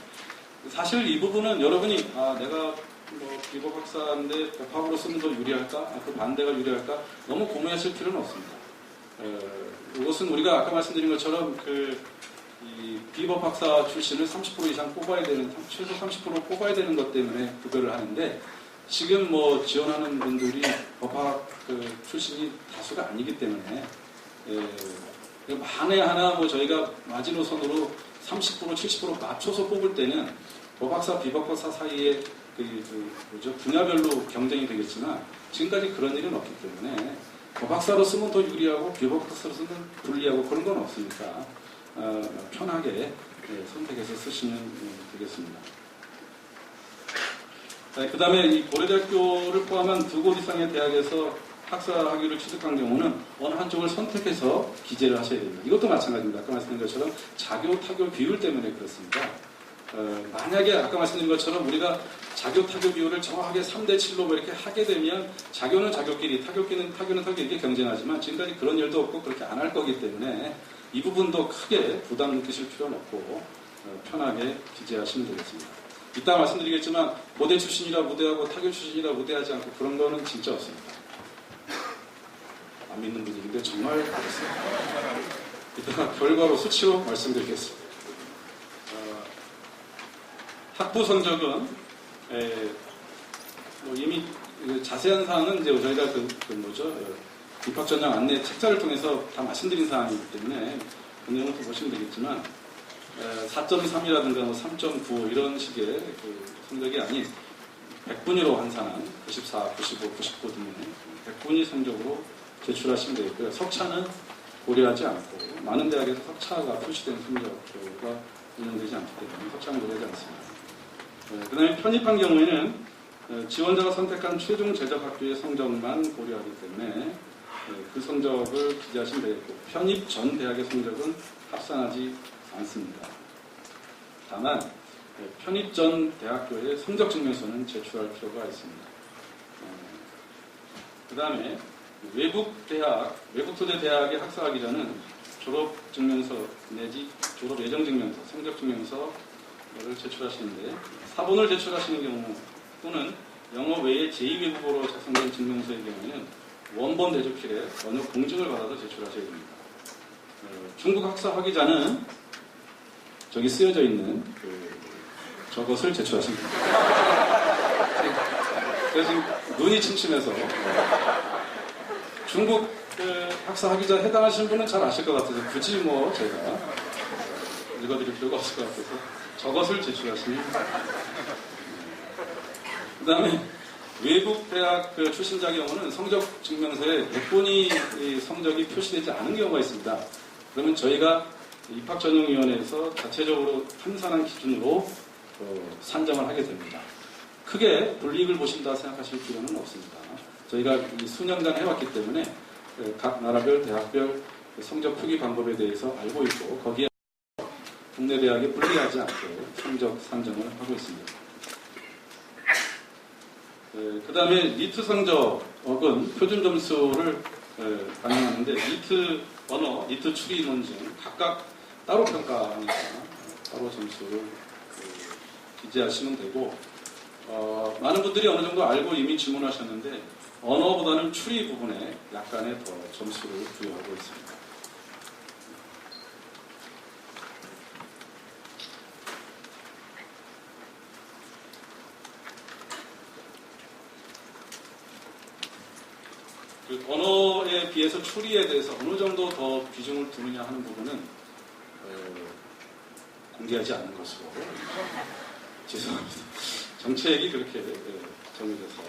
사실 이 부분은 여러분이 내가 뭐 비법학사인데 법학으로 쓰는 더 유리할까? 그 반대가 유리할까? 너무 고민하실 필요는 없습니다. 이것은 우리가 아까 말씀드린 것처럼 이 비법학사 출신을 30% 이상 뽑아야 되는 최소 30% 뽑아야 되는 것 때문에 구별을 하는데 지금 뭐 지원하는 분들이 법학 출신이 다수가 아니기 때문에 만에 하나 뭐 저희가 마지노선으로 30% 70% 맞춰서 뽑을 때는 법학사 비법학사 사이에 분야별로 경쟁이 되겠지만 지금까지 그런 일은 없기 때문에 법학사로 쓰면 더 유리하고 비법학사로 쓰면 불리하고 그런 건 없으니까 편하게 선택해서 쓰시면 되겠습니다. 그 다음에 이 고려대학교를 포함한 2곳 이상의 대학에서 학사 학위를 취득한 경우는 어느 한쪽을 선택해서 기재를 하셔야 됩니다. 이것도 마찬가지입니다. 아까 말씀드린 것처럼 자교 타교 비율 때문에 그렇습니다. 만약에 아까 말씀드린 것처럼 우리가 자교 타교 비율을 정확하게 3대7로 이렇게 하게 되면 자교는 자교끼리 타교는 타교끼리 이렇게 경쟁하지만 지금까지 그런 일도 없고 그렇게 안 할 거기 때문에 이 부분도 크게 부담 느끼실 필요는 없고 편하게 기재하시면 되겠습니다. 이따 말씀드리겠지만 고대 출신이라 무대하고 타교 출신이라 무대하지 않고 그런 거는 진짜 없습니다. 안 믿는 분들인데 정말 그렇습니다. 이따 결과로 수치로 말씀드리겠습니다. 학부 성적은 뭐 이미 자세한 사항은 이제 저희가 입학 전형 안내 책자를 통해서 다 말씀드린 사항이기 때문에 그 내용을 또 보시면 되겠지만 4.3이라든가 3.9 이런 식의 그 성적이 아닌 100분위로 환산한 94, 95, 99 등의 100분위 성적으로 제출하시면 되겠고요. 석차는 고려하지 않고 많은 대학에서 석차가 표시된 성적가 운영되지 않기 때문에 석차는 고려하지 않습니다. 그 다음에 편입한 경우에는 지원자가 선택한 최종 제적 학교의 성적만 고려하기 때문에 그 성적을 기재하시면 되겠고 편입 전 대학의 성적은 합산하지 않습니다. 다만 편입 전 대학교의 성적 증명서는 제출할 필요가 있습니다. 그 다음에 외국 소재 대학에 학사하기 전은 졸업 증명서 내지 졸업 예정 증명서, 성적 증명서를 제출하시는데 사본을 제출하시는 경우 또는 영어 외에 제2외국어로 작성된 증명서의 경우에는 원본 대조필에 언어 공증을 받아서 제출하셔야 됩니다. 중국 학사 학위자는 저기 쓰여져 있는 저것을 제출하시면 됩니다. 그래서 지금 눈이 침침해서 중국 학사 학위자 해당하시는 분은 잘 아실 것 같아서 굳이 뭐 제가 읽어드릴 필요가 없을 것 같아서 저것을 제출하시면 그 다음에 외국 대학 출신자 경우는 성적 증명서에 100분위 성적이 표시되지 않은 경우가 있습니다. 그러면 저희가 입학전형위원회에서 자체적으로 판단한 기준으로 산정을 하게 됩니다. 크게 불이익을 보신다 생각하실 필요는 없습니다. 저희가 수년간 해왔기 때문에 각 나라별, 대학별 성적 표기 방법에 대해서 알고 있고 거기에 국내 대학에 불리하지 않게 성적 산정을 하고 있습니다. 그 다음에 니트 성적은 표준 점수를 반영하는데 니트 언어, 니트 추리 논증 각각 따로 평가하니까 따로 점수를 기재하시면 되고 많은 분들이 어느 정도 알고 이미 질문하셨는데 언어보다는 추리 부분에 약간의 더 점수를 부여하고 있습니다. 그 언어에 비해서 추리에 대해서 어느 정도 더 비중을 두느냐 하는 부분은 공개하지 않는 것으로 죄송합니다. 정책이 그렇게 정해져서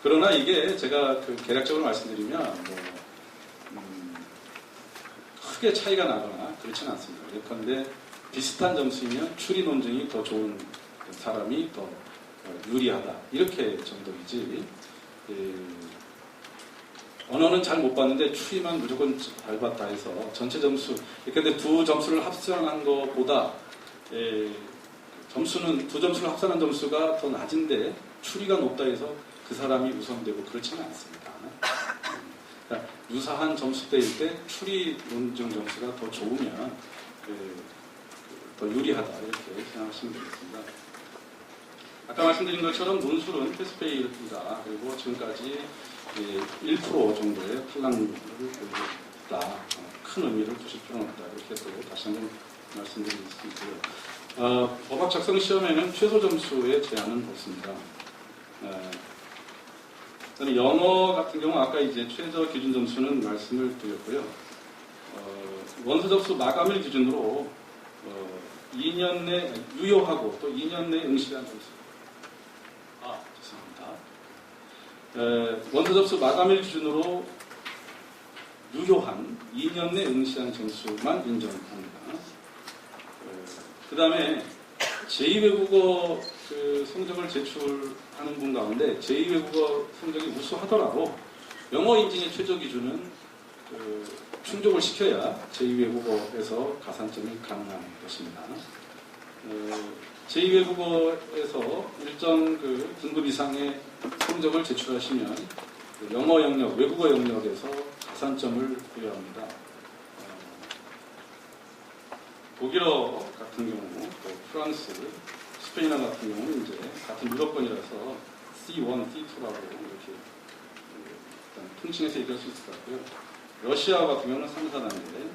그러나 이게 제가 개략적으로 말씀드리면 크게 차이가 나거나 그렇지는 않습니다. 예컨대 비슷한 점수이면 추리 논증이 더 좋은 사람이 더 유리하다 이렇게 정도이지 언어는 잘 못 봤는데 추리만 무조건 잘 봤다 해서 전체 점수 근데 두 점수를 합산한 것보다 점수는 두 점수를 합산한 점수가 더 낮은데 추리가 높다 해서 그 사람이 우선되고 그렇지는 않습니다. 그러니까 유사한 점수대일 때 추리 논증 점수가 더 좋으면 더 유리하다 이렇게 생각하시면 되겠습니다. 아까 말씀드린 것처럼 논술은 패스페이다. 그리고 지금까지 1% 정도의 탈락률을 보여줬다. 큰 의미를 두실 필요는 없다. 이렇게 또 다시 한번 말씀드릴 수 있고요. 법학 작성 시험에는 최소 점수의 제한은 없습니다. 영어 같은 경우 아까 이제 최저 기준 점수는 말씀을 드렸고요. 원서 접수 마감일 기준으로 2년 내 유효하고 또 2년 내 응시한 점수. 죄송합니다. 원서 접수 마감일 기준으로 유효한 2년 내 응시한 점수만 인정합니다. 그 다음에 제2외국어 성적을 제출하는 분 가운데 제2외국어 성적이 우수하더라도 영어 인증의 최저 기준은 충족을 시켜야 제2외국어에서 가산점이 가능한 것입니다. 제2외국어에서 일정 등급 이상의 성적을 제출하시면 영어 영역, 외국어 영역에서 가산점을 부여합니다. 독일어 같은 경우, 또 프랑스, 스페인어 같은 경우는 이제 같은 유럽권이라서 C1, C2라고 이렇게 일단 통칭해서 얘기할 수 있을 것 같고요. 러시아 같은 경우는 3, 4단계,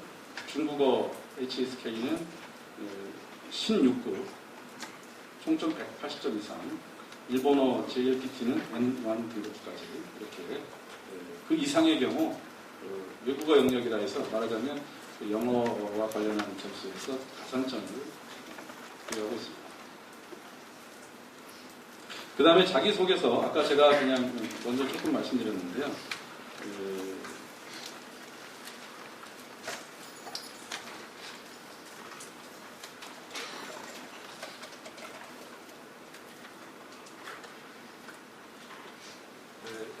중국어 HSK는 16급, 총점 180점 이상, 일본어 JLPT는 N1 등급까지 이렇게 그 이상의 경우 외국어 영역이라 해서 말하자면 그 영어와 관련한 점수에서 가산점을 부여하고 있습니다. 그 다음에 자기소개서, 아까 제가 그냥 먼저 조금 말씀드렸는데요.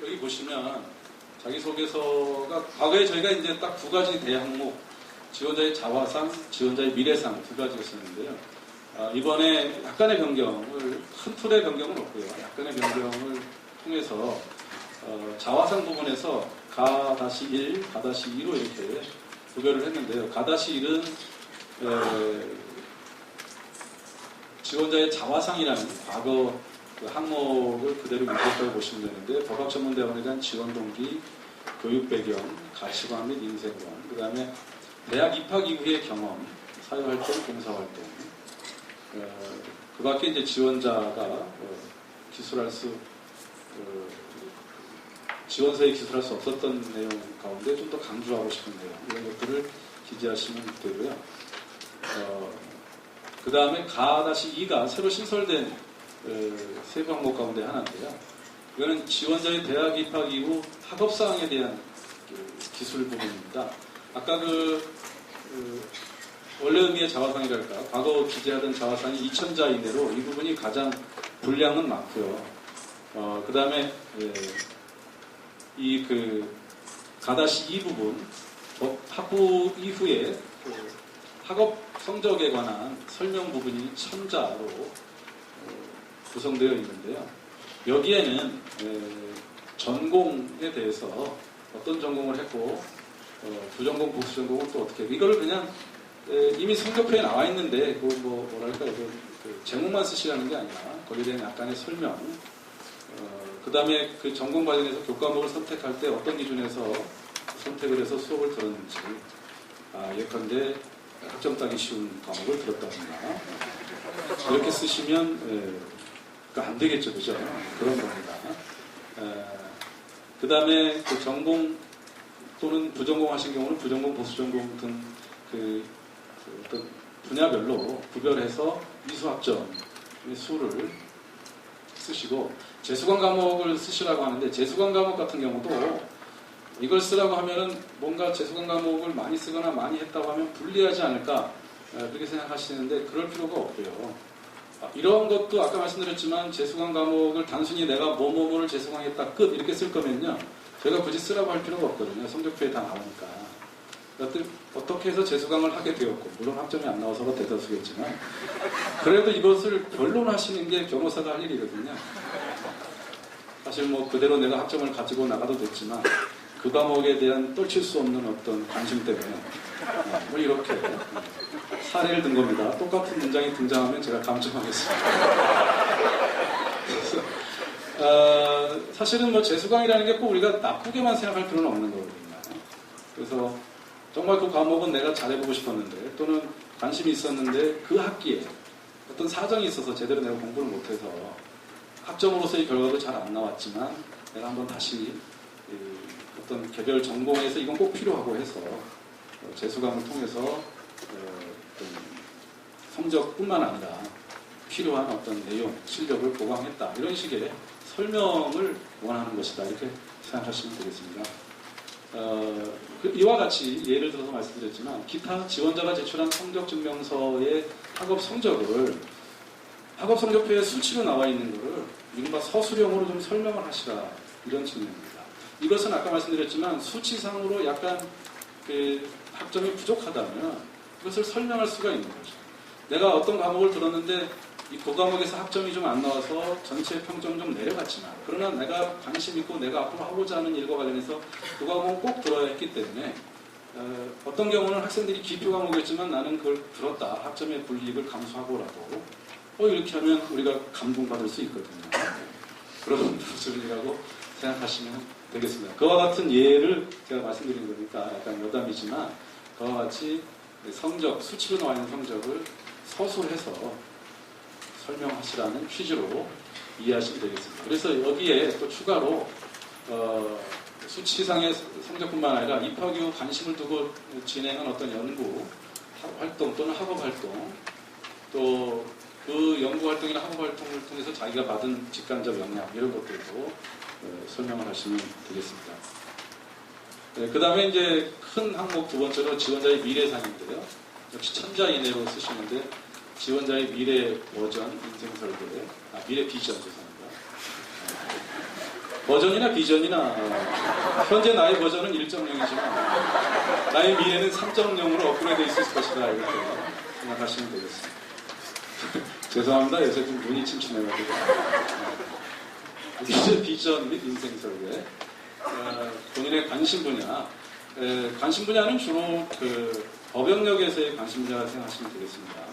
여기 보시면 자기소개서가 과거에 저희가 이제 딱 두 가지 대항목, 지원자의 자화상, 지원자의 미래상 두 가지가 있었는데요. 이번에 약간의 변경을, 큰 틀의 변경은 없고요. 약간의 변경을 통해서 자화상 부분에서 가-1, 가-2로 이렇게 구별을 했는데요. 가-1은 지원자의 자화상이라는 과거 그 항목을 그대로 유지했다고 보시면 되는데, 법학전문대학원에 대한 지원 동기, 교육 배경, 가치관 및 인생관, 그 다음에 대학 입학 이후의 경험, 사회활동, 봉사활동, 그 밖에 이제 지원자가 기술할 수, 지원서에 기술할 수 없었던 내용 가운데 좀 더 강조하고 싶은 내용, 이런 것들을 기재하시면 되고요. 그 다음에 가-2가 새로 신설된 세부 항목 가운데 하나인데요. 이거는 지원자의 대학 입학 이후 학업사항에 대한 기술 부분입니다. 아까 원래 의미의 자화상이랄까, 과거 기재하던 자화상이 2,000자 이내로 이 부분이 가장 분량은 많고요. 그 다음에 가-2 부분, 학부 이후에 학업 성적에 관한 설명 부분이 1,000자로 구성되어 있는데요. 여기에는 전공에 대해서 어떤 전공을 했고, 부전공, 복수전공은 또 어떻게, 이거를 그냥 이미 성적표에 나와 있는데, 뭐랄까, 제목만 쓰시라는 게 아니라, 거기에 대한 약간의 설명, 그 다음에 그 전공 관련해서 교과목을 선택할 때 어떤 기준에서 선택을 해서 수업을 들었는지, 예컨대 학점 따기 쉬운 과목을 들었다든가, 이렇게 쓰시면, 안 되겠죠, 그죠? 그런 겁니다. 그 다음에 그 전공 또는 부전공 하신 경우는 부전공, 보수전공 등 어떤 분야별로 구별해서 이수학점의 수를 쓰시고, 재수강 과목을 쓰시라고 하는데, 재수강 과목 같은 경우도 이걸 쓰라고 하면은 뭔가 재수강 과목을 많이 쓰거나 많이 했다고 하면 불리하지 않을까, 그렇게 생각하시는데 그럴 필요가 없고요. 이런 것도 아까 말씀드렸지만 재수강 과목을 단순히 내가 뭐뭐뭐를 재수강했다 끝 이렇게 쓸 거면요, 저희가 굳이 쓰라고 할 필요가 없거든요. 성적표에 다 나오니까. 어떻게 해서 재수강을 하게 되었고, 물론 학점이 안 나와서가 대다수겠지만, 그래도 이것을 변론하시는 게 변호사가 할 일이거든요. 사실 그대로 내가 학점을 가지고 나가도 됐지만, 그 과목에 대한 떨칠 수 없는 어떤 관심 때문에 이렇게 사례를 든 겁니다. 똑같은 문장이 등장하면 제가 감점하겠습니다. 사실은 재수강이라는 게 꼭 우리가 나쁘게만 생각할 필요는 없는 거거든요. 그래서 정말 그 과목은 내가 잘해보고 싶었는데, 또는 관심이 있었는데 그 학기에 어떤 사정이 있어서 제대로 내가 공부를 못해서 학점으로서의 결과도 잘 안 나왔지만, 내가 한번 다시 어떤 개별 전공에서 이건 꼭 필요하고 해서 재수강을 통해서 어떤 성적뿐만 아니라 필요한 어떤 내용, 실력을 보강했다, 이런 식의 설명을 원하는 것이다, 이렇게 생각하시면 되겠습니다. 이와 같이 예를 들어서 말씀드렸지만, 기타 지원자가 제출한 성적증명서의 학업 성적을 학업 성적표에 수치로 나와 있는 것을 이른바 서술형으로 좀 설명을 하시라, 이런 측면입니다. 이것은 아까 말씀드렸지만 수치상으로 약간 학점이 부족하다면 그것을 설명할 수가 있는 거죠. 내가 어떤 과목을 들었는데 이 고과목에서 학점이 좀 안 나와서 전체 평점 좀 내려갔지만 그러나 내가 관심 있고 내가 앞으로 하고자 하는 일과 관련해서 그 과목은 꼭 들어야 했기 때문에 어떤 경우는 학생들이 기표 과목이었지만 나는 그걸 들었다. 학점의 불이익을 감수하고라도 이렇게 하면 우리가 감동받을 수 있거든요. 그런 수준이라고 생각하시면 되겠습니다. 그와 같은 예를 제가 말씀드린 거니까 약간 여담이지만 그와 같이 성적, 수치로 나와 있는 성적을 서술해서 설명하시라는 취지로 이해하시면 되겠습니다. 그래서 여기에 또 추가로 수치상의 성적뿐만 아니라 입학 이후 관심을 두고 진행한 어떤 연구 활동 또는 학업 활동 또 그 연구 활동이나 학업 활동을 통해서 자기가 받은 직관적 영향 이런 것들도 설명을 하시면 되겠습니다. 그 다음에 이제 큰 항목 두 번째로 지원자의 미래상인데요. 역시 천자 이내로 쓰시는데 지원자의 미래 버전 인생 설계, 미래 비전 죄송합니다. 버전이나 비전이나 현재 나의 버전은 1.0이지만 나의 미래는 3.0으로 업그레이드 있을 것이다 이렇게 생각하시면 되겠습니다. 죄송합니다. 요새 좀 눈이 침침해가지고 비전 및 인생 설계 본인의 관심 분야 관심 분야는 주로 그 법영역에서의 관심 분야라 생각하시면 되겠습니다.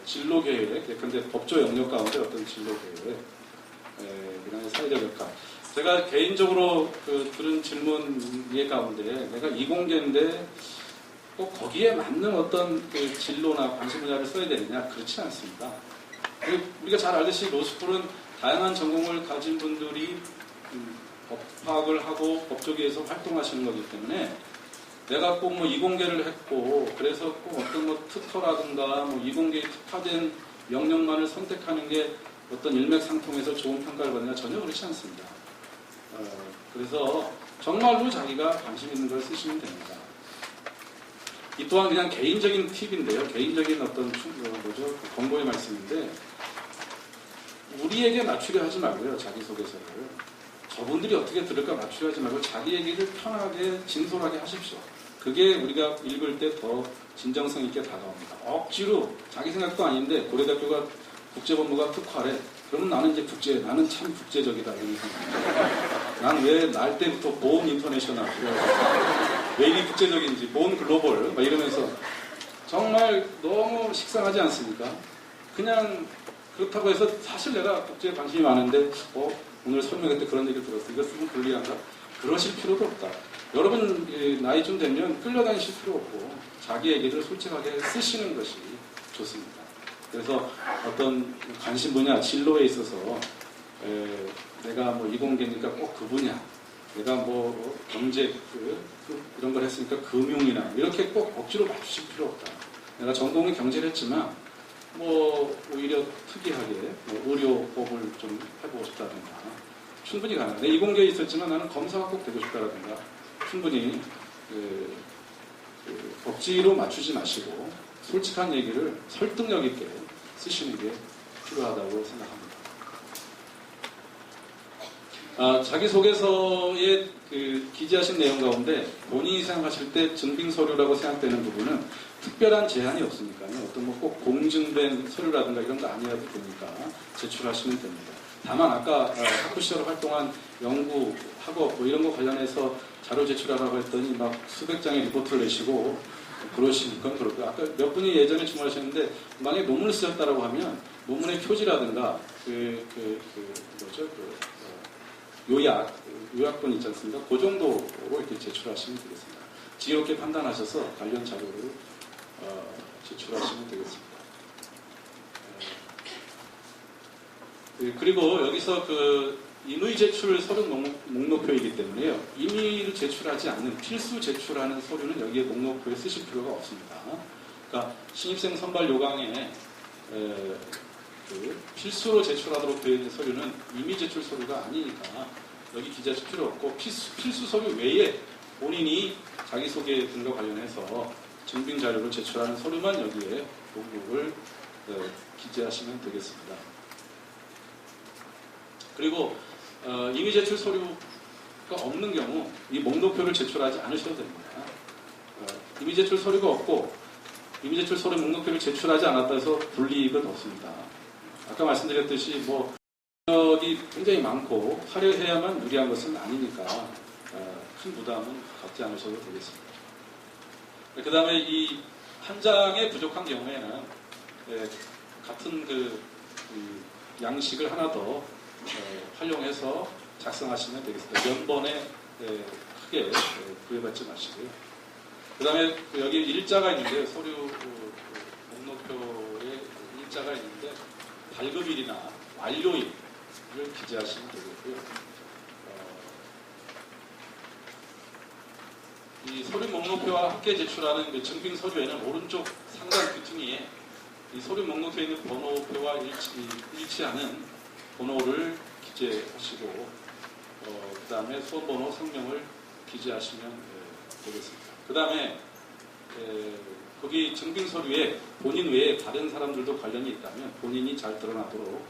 진로 계획, 근데 법조 영역 가운데 어떤 진로 계획, 그다음에 사회적 역할. 제가 개인적으로 들은 질문 예 가운데 내가 이공계인데 꼭 거기에 맞는 어떤 그 진로나 관심 분야를 써야 되느냐 그렇지 않습니다. 우리가 잘 알듯이 로스쿨은 다양한 전공을 가진 분들이 법학을 하고 법조계에서 활동하시는 거기 때문에 내가 꼭 뭐 이공계를 했고 그래서 꼭 어떤 뭐 특허라든가 뭐 이공계에 특화된 영역만을 선택하는 게 어떤 일맥상통해서 좋은 평가를 받느냐 전혀 그렇지 않습니다. 그래서 정말로 자기가 관심 있는 걸 쓰시면 됩니다. 이 또한 그냥 개인적인 팁인데요. 개인적인 어떤 권고의 말씀인데 우리에게 맞추려 하지 말고요. 자기소개서를. 저분들이 어떻게 들을까 맞추려 하지 말고 자기 얘기를 편하게 진솔하게 하십시오. 그게 우리가 읽을 때 더 진정성 있게 다가옵니다. 억지로 자기 생각도 아닌데 고려대학교가 국제법무가 특화래. 그러면 나는 이제 나는 참 국제적이다 이런 생각. 난 왜 날 때부터 본 인터내셔널 왜 이리 국제적인지 본 글로벌 막 이러면서 정말 너무 식상하지 않습니까? 그냥 그렇다고 해서 사실 내가 국제에 관심이 많은데 오늘 설명회 때 그런 얘기 들었어. 이거 쓰면 불리한가? 그러실 필요도 없다. 여러분 나이 좀 되면 끌려다니실 필요 없고 자기 얘기를 솔직하게 쓰시는 것이 좋습니다. 그래서 어떤 관심 분야, 진로에 있어서 내가 뭐 이공계니까 꼭 그 분야, 내가 뭐 경제 이런 걸 했으니까 금융이나 이렇게 꼭 억지로 맞추실 필요 없다. 내가 전공이 경제를 했지만 뭐 오히려 특이하게 뭐 의료법을 좀 해보고 싶다든가 충분히 가능합니다. 이공계에 있었지만 나는 검사가 꼭 되고 싶다든가 충분히 억지로 맞추지 마시고 솔직한 얘기를 설득력 있게 쓰시는 게 필요하다고 생각합니다. 자기소개서에 기재하신 내용 가운데 본인이 생각하실 때 증빙서류라고 생각되는 부분은 특별한 제한이 없으니까요. 어떤 뭐 꼭 공증된 서류라든가 이런 거 아니어도 되니까 제출하시면 됩니다. 다만 아까 학부 시절 활동한 연구, 학업 뭐 이런 거 관련해서 자료 제출하라고 했더니 막 수백 장의 리포트를 내시고 그러신 건 그렇고요. 아까 몇 분이 예전에 질문하셨는데 만약에 논문을 쓰셨다라고 하면 논문의 표지라든가 요약본 있지 않습니까? 그 정도로 이렇게 제출하시면 되겠습니다. 지혜롭게 판단하셔서 관련 자료를 제출하시면 되겠습니다. 그리고 여기서 임의 제출 서류 목록표이기 때문에요. 임의를 제출하지 않는 필수 제출하는 서류는 여기에 목록표에 쓰실 필요가 없습니다. 그러니까 신입생 선발 요강에 필수로 제출하도록 되어 있는 서류는 임의 제출 서류가 아니니까 여기 기재하실 필요 없고 필수 서류 외에 본인이 자기소개 등과 관련해서 증빙 자료를 제출하는 서류만 여기에 목록을 기재하시면 되겠습니다. 그리고 임의 제출 서류가 없는 경우 이 목록표를 제출하지 않으셔도 됩니다. 임의 제출 서류가 없고 임의 제출 서류 목록표를 제출하지 않았다 해서 불이익은 없습니다. 아까 말씀드렸듯이 뭐 능력이 굉장히 많고 화려해야만 유리한 것은 아니니까 큰 부담은 갖지 않으셔도 되겠습니다. 그 다음에 이 한 장에 부족한 경우에는 같은 그 양식을 하나 더 활용해서 작성하시면 되겠습니다. 면번에 크게 구애받지 마시고요. 그 다음에 여기 일자가 있는데요. 서류 목록표에 일자가 있는데 발급일이나 완료일을 기재하시면 되겠고요. 이 서류 목록표와 함께 제출하는 그 증빙 서류에는 오른쪽 상단 귀퉁이에 이 서류 목록표에 있는 번호표와 일치하는 번호를 기재하시고 그 다음에 수험번호, 성명을 기재하시면 되겠습니다. 그 다음에 거기 증빙 서류에 본인 외에 다른 사람들도 관련이 있다면 본인이 잘 드러나도록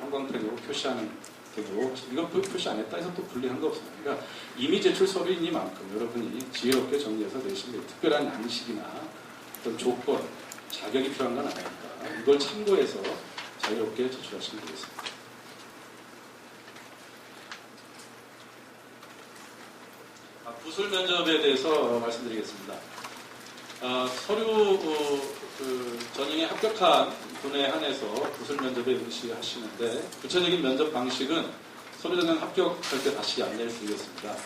형광펜으로 표시하는 되고, 이거 표시 안 했다 해서 또 불리한 거 없습니다. 그러니까 이미 제출 서류이니만큼 여러분이 지혜롭게 정리해서 내시면 특별한 양식이나 어떤 조건, 자격이 필요한 건 아니니까 이걸 참고해서 자유롭게 제출하시면 되겠습니다. 부술 면접에 대해서 말씀드리겠습니다. 서류 전형에 합격한 분에 한해서 부술 면접에 응시하시는데 구체적인 면접 방식은 서류 전형 합격할 때 다시 안내를 드리겠습니다.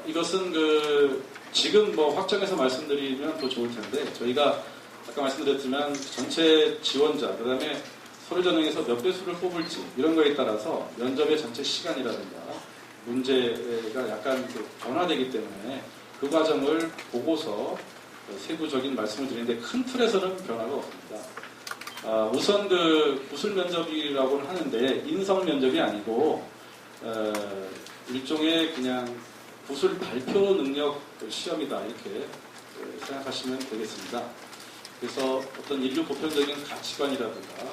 이것은 지금 뭐 확정해서 말씀드리면 더 좋을 텐데 저희가 아까 말씀드렸지만 전체 지원자 그 다음에 서류 전형에서 몇 배수를 뽑을지 이런 거에 따라서 면접의 전체 시간이라든가 문제가 약간 변화되기 때문에 그 과정을 보고서 세부적인 말씀을 드리는데 큰 틀에서는 변화가 없습니다. 우선 부술 면접이라고는 하는데 인성 면접이 아니고 일종의 그냥 부술 발표 능력 시험이다 이렇게 생각하시면 되겠습니다. 그래서 어떤 인류 보편적인 가치관이라든가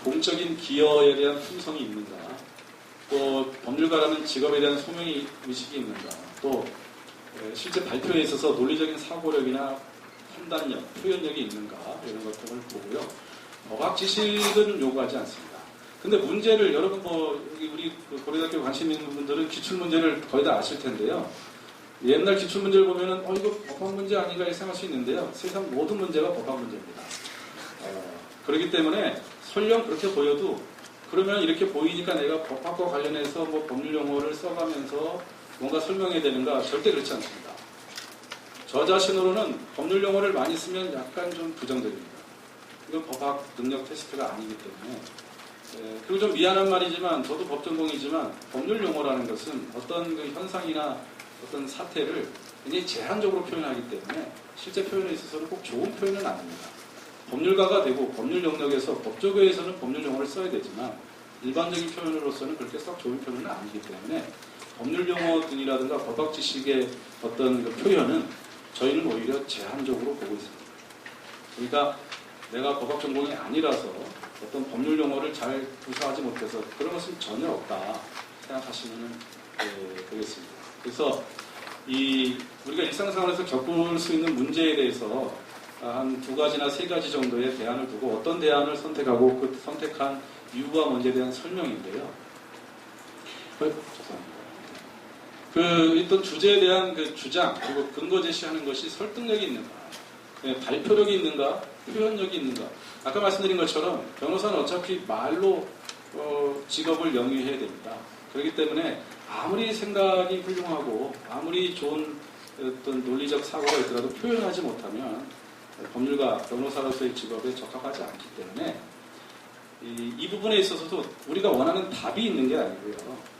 공적인 기여에 대한 품성이 있는가, 또 법률가라는 직업에 대한 소명의 의식이 있는가, 또 실제 발표에 있어서 논리적인 사고력이나 판단력, 표현력이 있는가 이런 것들을 보고요. 법학 지식은 요구하지 않습니다. 근데 문제를 여러분 우리 고려대학교 관심 있는 분들은 기출 문제를 거의 다 아실 텐데요. 옛날 기출 문제를 보면은 이거 법학 문제 아닌가 생각할 수 있는데요. 세상 모든 문제가 법학 문제입니다. 그렇기 때문에 설령 그렇게 보여도 그러면 이렇게 보이니까 내가 법학과 관련해서 법률 용어를 써가면서 뭔가 설명해야 되는가? 절대 그렇지 않습니다. 저 자신으로는 법률 용어를 많이 쓰면 약간 좀 부정적입니다. 이건 법학 능력 테스트가 아니기 때문에. 그리고 좀 미안한 말이지만 저도 법전공이지만 법률 용어라는 것은 어떤 현상이나 어떤 사태를 굉장히 제한적으로 표현하기 때문에 실제 표현에 있어서는 꼭 좋은 표현은 아닙니다. 법률가가 되고 법률 영역에서 법조계에서는 법률 용어를 써야 되지만 일반적인 표현으로서는 그렇게 썩 좋은 표현은 아니기 때문에 법률 용어 등이라든가 법학 지식의 어떤 표현은 저희는 오히려 제한적으로 보고 있습니다. 그러니까 내가 법학 전공이 아니라서 어떤 법률 용어를 잘 구사하지 못해서 그런 것은 전혀 없다 생각하시면 되겠습니다. 그래서 우리가 일상생활에서 겪을 수 있는 문제에 대해서 한 2가지나 3가지 정도의 대안을 두고 어떤 대안을 선택하고 그 선택한 이유와 문제에 대한 설명인데요. 죄송합니다. 어떤 주제에 대한 주장 그리고 근거 제시하는 것이 설득력이 있는가, 발표력이 있는가, 표현력이 있는가. 아까 말씀드린 것처럼 변호사는 어차피 말로 직업을 영위해야 됩니다. 그렇기 때문에 아무리 생각이 훌륭하고 아무리 좋은 어떤 논리적 사고가 있더라도 표현하지 못하면 법률가, 변호사로서의 직업에 적합하지 않기 때문에 이 부분에 있어서도 우리가 원하는 답이 있는 게 아니고요.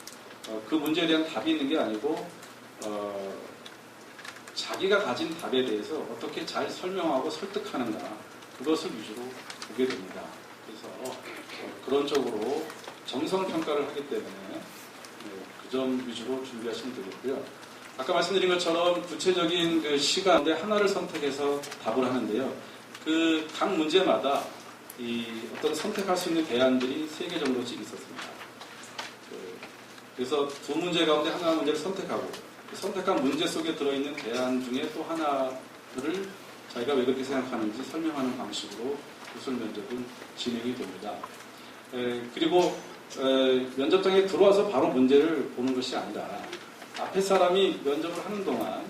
그 문제에 대한 답이 있는 게 아니고 자기가 가진 답에 대해서 어떻게 잘 설명하고 설득하는가 그것을 위주로 보게 됩니다. 그래서 그런 쪽으로 정성평가를 하기 때문에 그 점 위주로 준비하시면 되겠고요. 아까 말씀드린 것처럼 구체적인 시간에 하나를 선택해서 답을 하는데요. 각 문제마다 어떤 선택할 수 있는 대안들이 3개 정도씩 있었습니다. 그래서 2문제 가운데 하나 문제를 선택하고 그 선택한 문제 속에 들어있는 대안 중에 또 하나를 자기가 왜 그렇게 생각하는지 설명하는 방식으로 구술 면접은 진행이 됩니다. 그리고 면접장에 들어와서 바로 문제를 보는 것이 아니라 앞에 사람이 면접을 하는 동안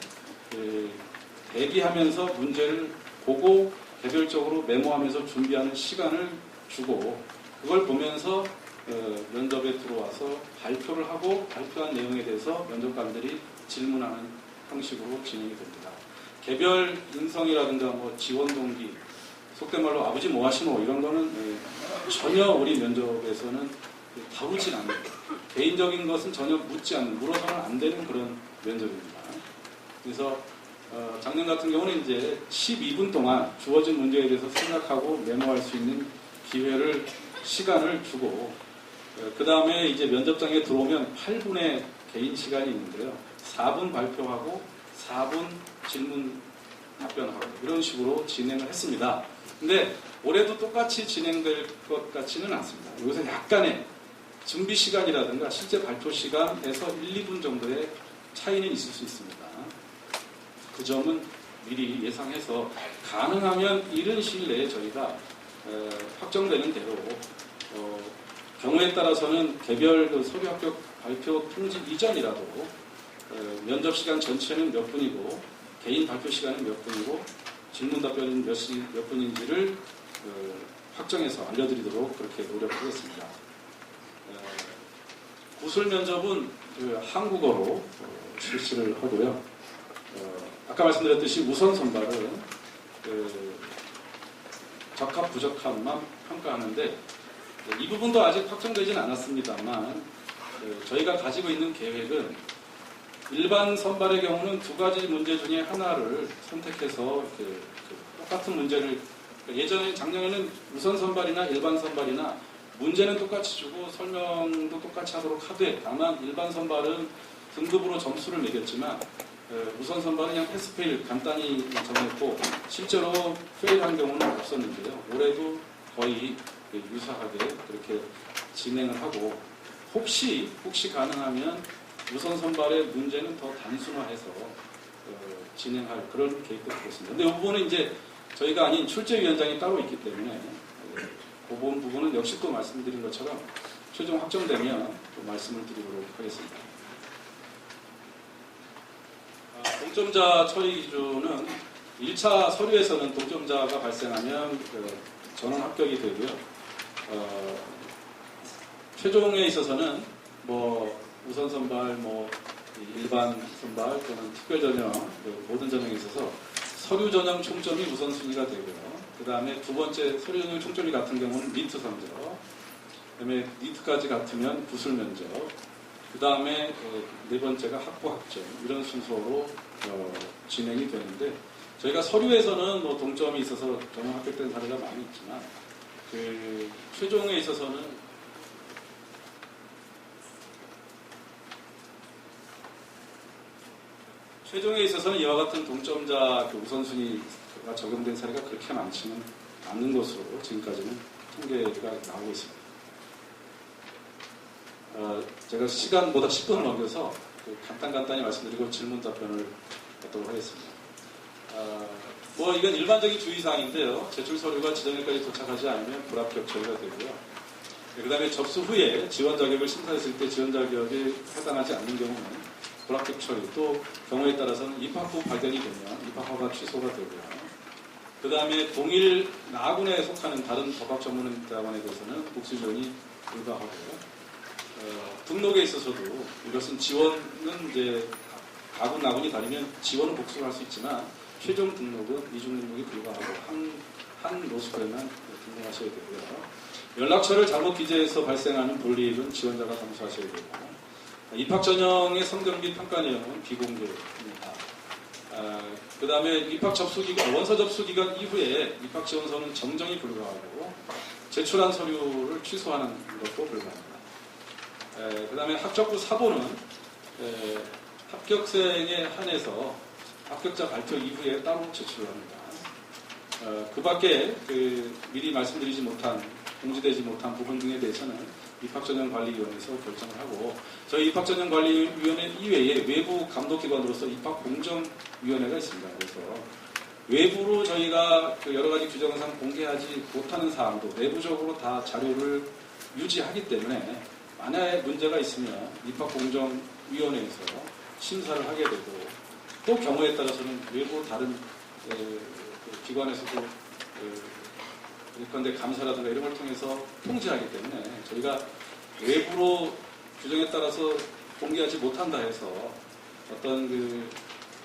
대기하면서 문제를 보고 개별적으로 메모하면서 준비하는 시간을 주고 그걸 보면서 면접에 들어와서 발표를 하고 발표한 내용에 대해서 면접관들이 질문하는 형식으로 진행이 됩니다. 개별 인성이라든가 뭐 지원 동기, 속된 말로 아버지 뭐 하시노 이런 거는 전혀 우리 면접에서는 다루진 않는 개인적인 것은 전혀 묻지 않는 물어서는 안 되는 그런 면접입니다. 그래서 작년 같은 경우는 이제 12분 동안 주어진 문제에 대해서 생각하고 메모할 수 있는 시간을 주고 그 다음에 이제 면접장에 들어오면 8분의 개인 시간이 있는데요. 4분 발표하고 4분 질문 답변하고 이런 식으로 진행을 했습니다. 근데 올해도 똑같이 진행될 것 같지는 않습니다. 여기서 약간의 준비 시간이라든가 실제 발표 시간에서 1, 2분 정도의 차이는 있을 수 있습니다. 그 점은 미리 예상해서 가능하면 이른 시일 내에 저희가 확정되는 대로 경우에 따라서는 개별 서류 합격 발표 통지 이전이라도 면접 시간 전체는 몇 분이고 개인 발표 시간은 몇 분이고 질문 답변은 몇 분인지를 확정해서 알려드리도록 그렇게 노력하겠습니다. 구술 면접은 한국어로 실시를 하고요. 아까 말씀드렸듯이 우선 선발은 적합 부적합만 평가하는데 이 부분도 아직 확정되지는 않았습니다만 저희가 가지고 있는 계획은 일반 선발의 경우는 두 가지 문제 중에 하나를 선택해서 똑같은 문제를 예전에 작년에는 우선 선발이나 일반 선발이나 문제는 똑같이 주고 설명도 똑같이 하도록 하되 다만 일반 선발은 등급으로 점수를 매겼지만 우선 선발은 그냥 패스페일 간단히 정했고 실제로 페일한 경우는 없었는데요. 올해도 거의 유사하게 그렇게 진행을 하고 혹시 가능하면 우선 선발의 문제는 더 단순화해서 진행할 그런 계획도 갖고 있습니다. 근데 이 부분은 이제 저희가 아닌 출제위원장이 따로 있기 때문에 그 부분은 역시 또 말씀드린 것처럼 최종 확정되면 또 말씀을 드리도록 하겠습니다. 동점자 처리 기준은 1차 서류에서는 동점자가 발생하면 전원 합격이 되고요. 최종에 있어서는 우선 선발, 일반 선발 또는 특별 전형, 모든 전형에 있어서 서류 전형 총점이 우선순위가 되고요. 그 다음에 두 번째 서류 전형 총점이 같은 경우는 니트 성적, 그 다음에 니트까지 같으면 구술 면접, 그 다음에 네 번째가 학부 학점 이런 순서로 진행이 되는데 저희가 서류에서는 동점이 있어서 전형 합격된 사례가 많이 있지만 최종에 있어서는 이와 같은 동점자 우선순위가 적용된 사례가 그렇게 많지는 않는 것으로 지금까지는 통계가 나오고 있습니다. 제가 시간보다 10분을 넘겨서 간단히 말씀드리고 질문 답변을 받도록 하겠습니다. 이건 일반적인 주의사항인데요. 제출 서류가 지정일까지 도착하지 않으면 불합격 처리가 되고요. 그 다음에 접수 후에 지원 자격을 심사했을 때 지원 자격에 해당하지 않는 경우는 불합격 처리, 또 경우에 따라서는 입학 후 발견이 되면 입학 허가 취소가 되고요. 그 다음에 동일 나군에 속하는 다른 법학전문대학원에 대해서는 복수 지원이 불가하고요. 등록에 있어서도 이것은 지원은 이제 가군 나군이 다르면 지원은 복수를 할 수 있지만 최종 등록은 이중 등록이 불가하고 한 노스쿨에만 등록하셔야 되고요. 연락처를 잘못 기재해서 발생하는 불이익은 지원자가 감수하셔야 되고 입학 전형의 성적 및 평가 내용은 비공개입니다. 그 다음에 입학 접수 기간, 원서 접수 기간 이후에 입학 지원서는 정정이 불가하고 제출한 서류를 취소하는 것도 불가합니다. 그 다음에 합격부 사본은 합격생에 한해서 합격자 발표 이후에 따로 제출을 합니다. 그 밖에 미리 말씀드리지 못한, 공지되지 못한 부분 등에 대해서는 입학전형관리위원회에서 결정을 하고 저희 입학전형관리위원회 이외에 외부 감독기관으로서 입학공정위원회가 있습니다. 그래서 외부로 저희가 그 여러 가지 규정상 공개하지 못하는 사항도 내부적으로 다 자료를 유지하기 때문에 만약에 문제가 있으면 입학공정위원회에서 심사를 하게 되고 또 경우에 따라서는 외부 다른 기관에서도 예컨대 감사라든가 이런 걸 통해서 통제하기 때문에 저희가 외부로 규정에 따라서 공개하지 못한다 해서 어떤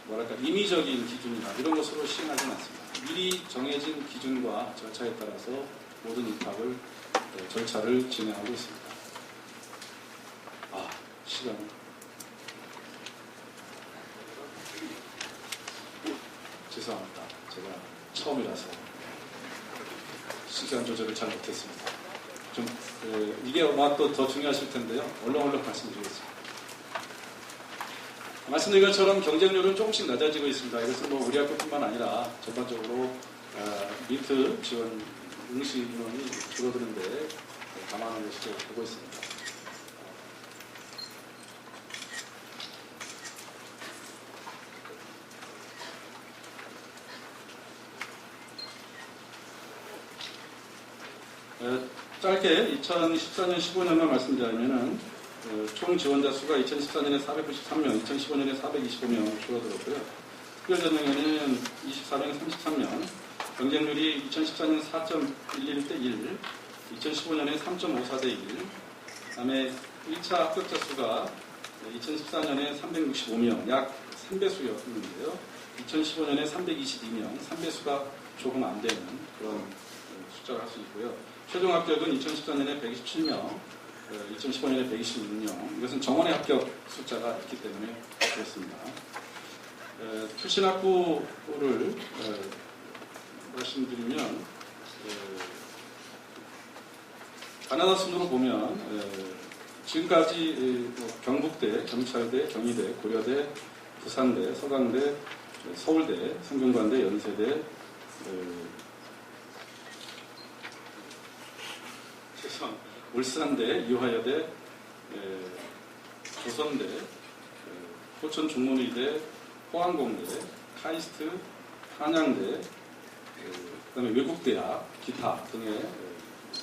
뭐랄까 임의적인 기준이나 이런 것으로 시행하지는 않습니다. 미리 정해진 기준과 절차에 따라서 모든 입학을 절차를 진행하고 있습니다. 시간. 죄송합니다. 제가 처음이라서 시간 조절을 잘 못했습니다. 좀 이게 아마 또 더 중요하실 텐데요. 얼렁얼렁 말씀드리겠습니다. 말씀드린 것처럼 경쟁률은 조금씩 낮아지고 있습니다. 이것은 뭐 우리 학교뿐만 아니라 전반적으로 니트 지원 응시 인원이 줄어드는데 감안한 것으로 보고 있습니다. 짧게 2014년, 15년만 말씀드리면은 총 지원자 수가 2014년에 493명, 2015년에 425명 줄어들었고요. 특별전형에는 24명, 33명, 경쟁률이 2014년 4.11대 1, 2015년에 3.54대 1, 그다음에 1차 합격자 수가 2014년에 365명, 약 3배수였는데요. 2015년에 322명, 3배수가 조금 안 되는 그런 숫자를 할 수 있고요. 최종 합격은 2014년에 127명, 2015년에 126명. 이것은 정원의 합격 숫자가 있기 때문에 그렇습니다. 출신 학부를 말씀드리면 가나다 순으로 보면 지금까지 경북대, 경찰대, 경희대, 고려대, 부산대, 서강대, 서울대, 성균관대, 연세대, 울산대, 이화여대, 조선대, 포천중문의대, 포항공대, 카이스트, 한양대, 그다음에 외국대학, 기타 등의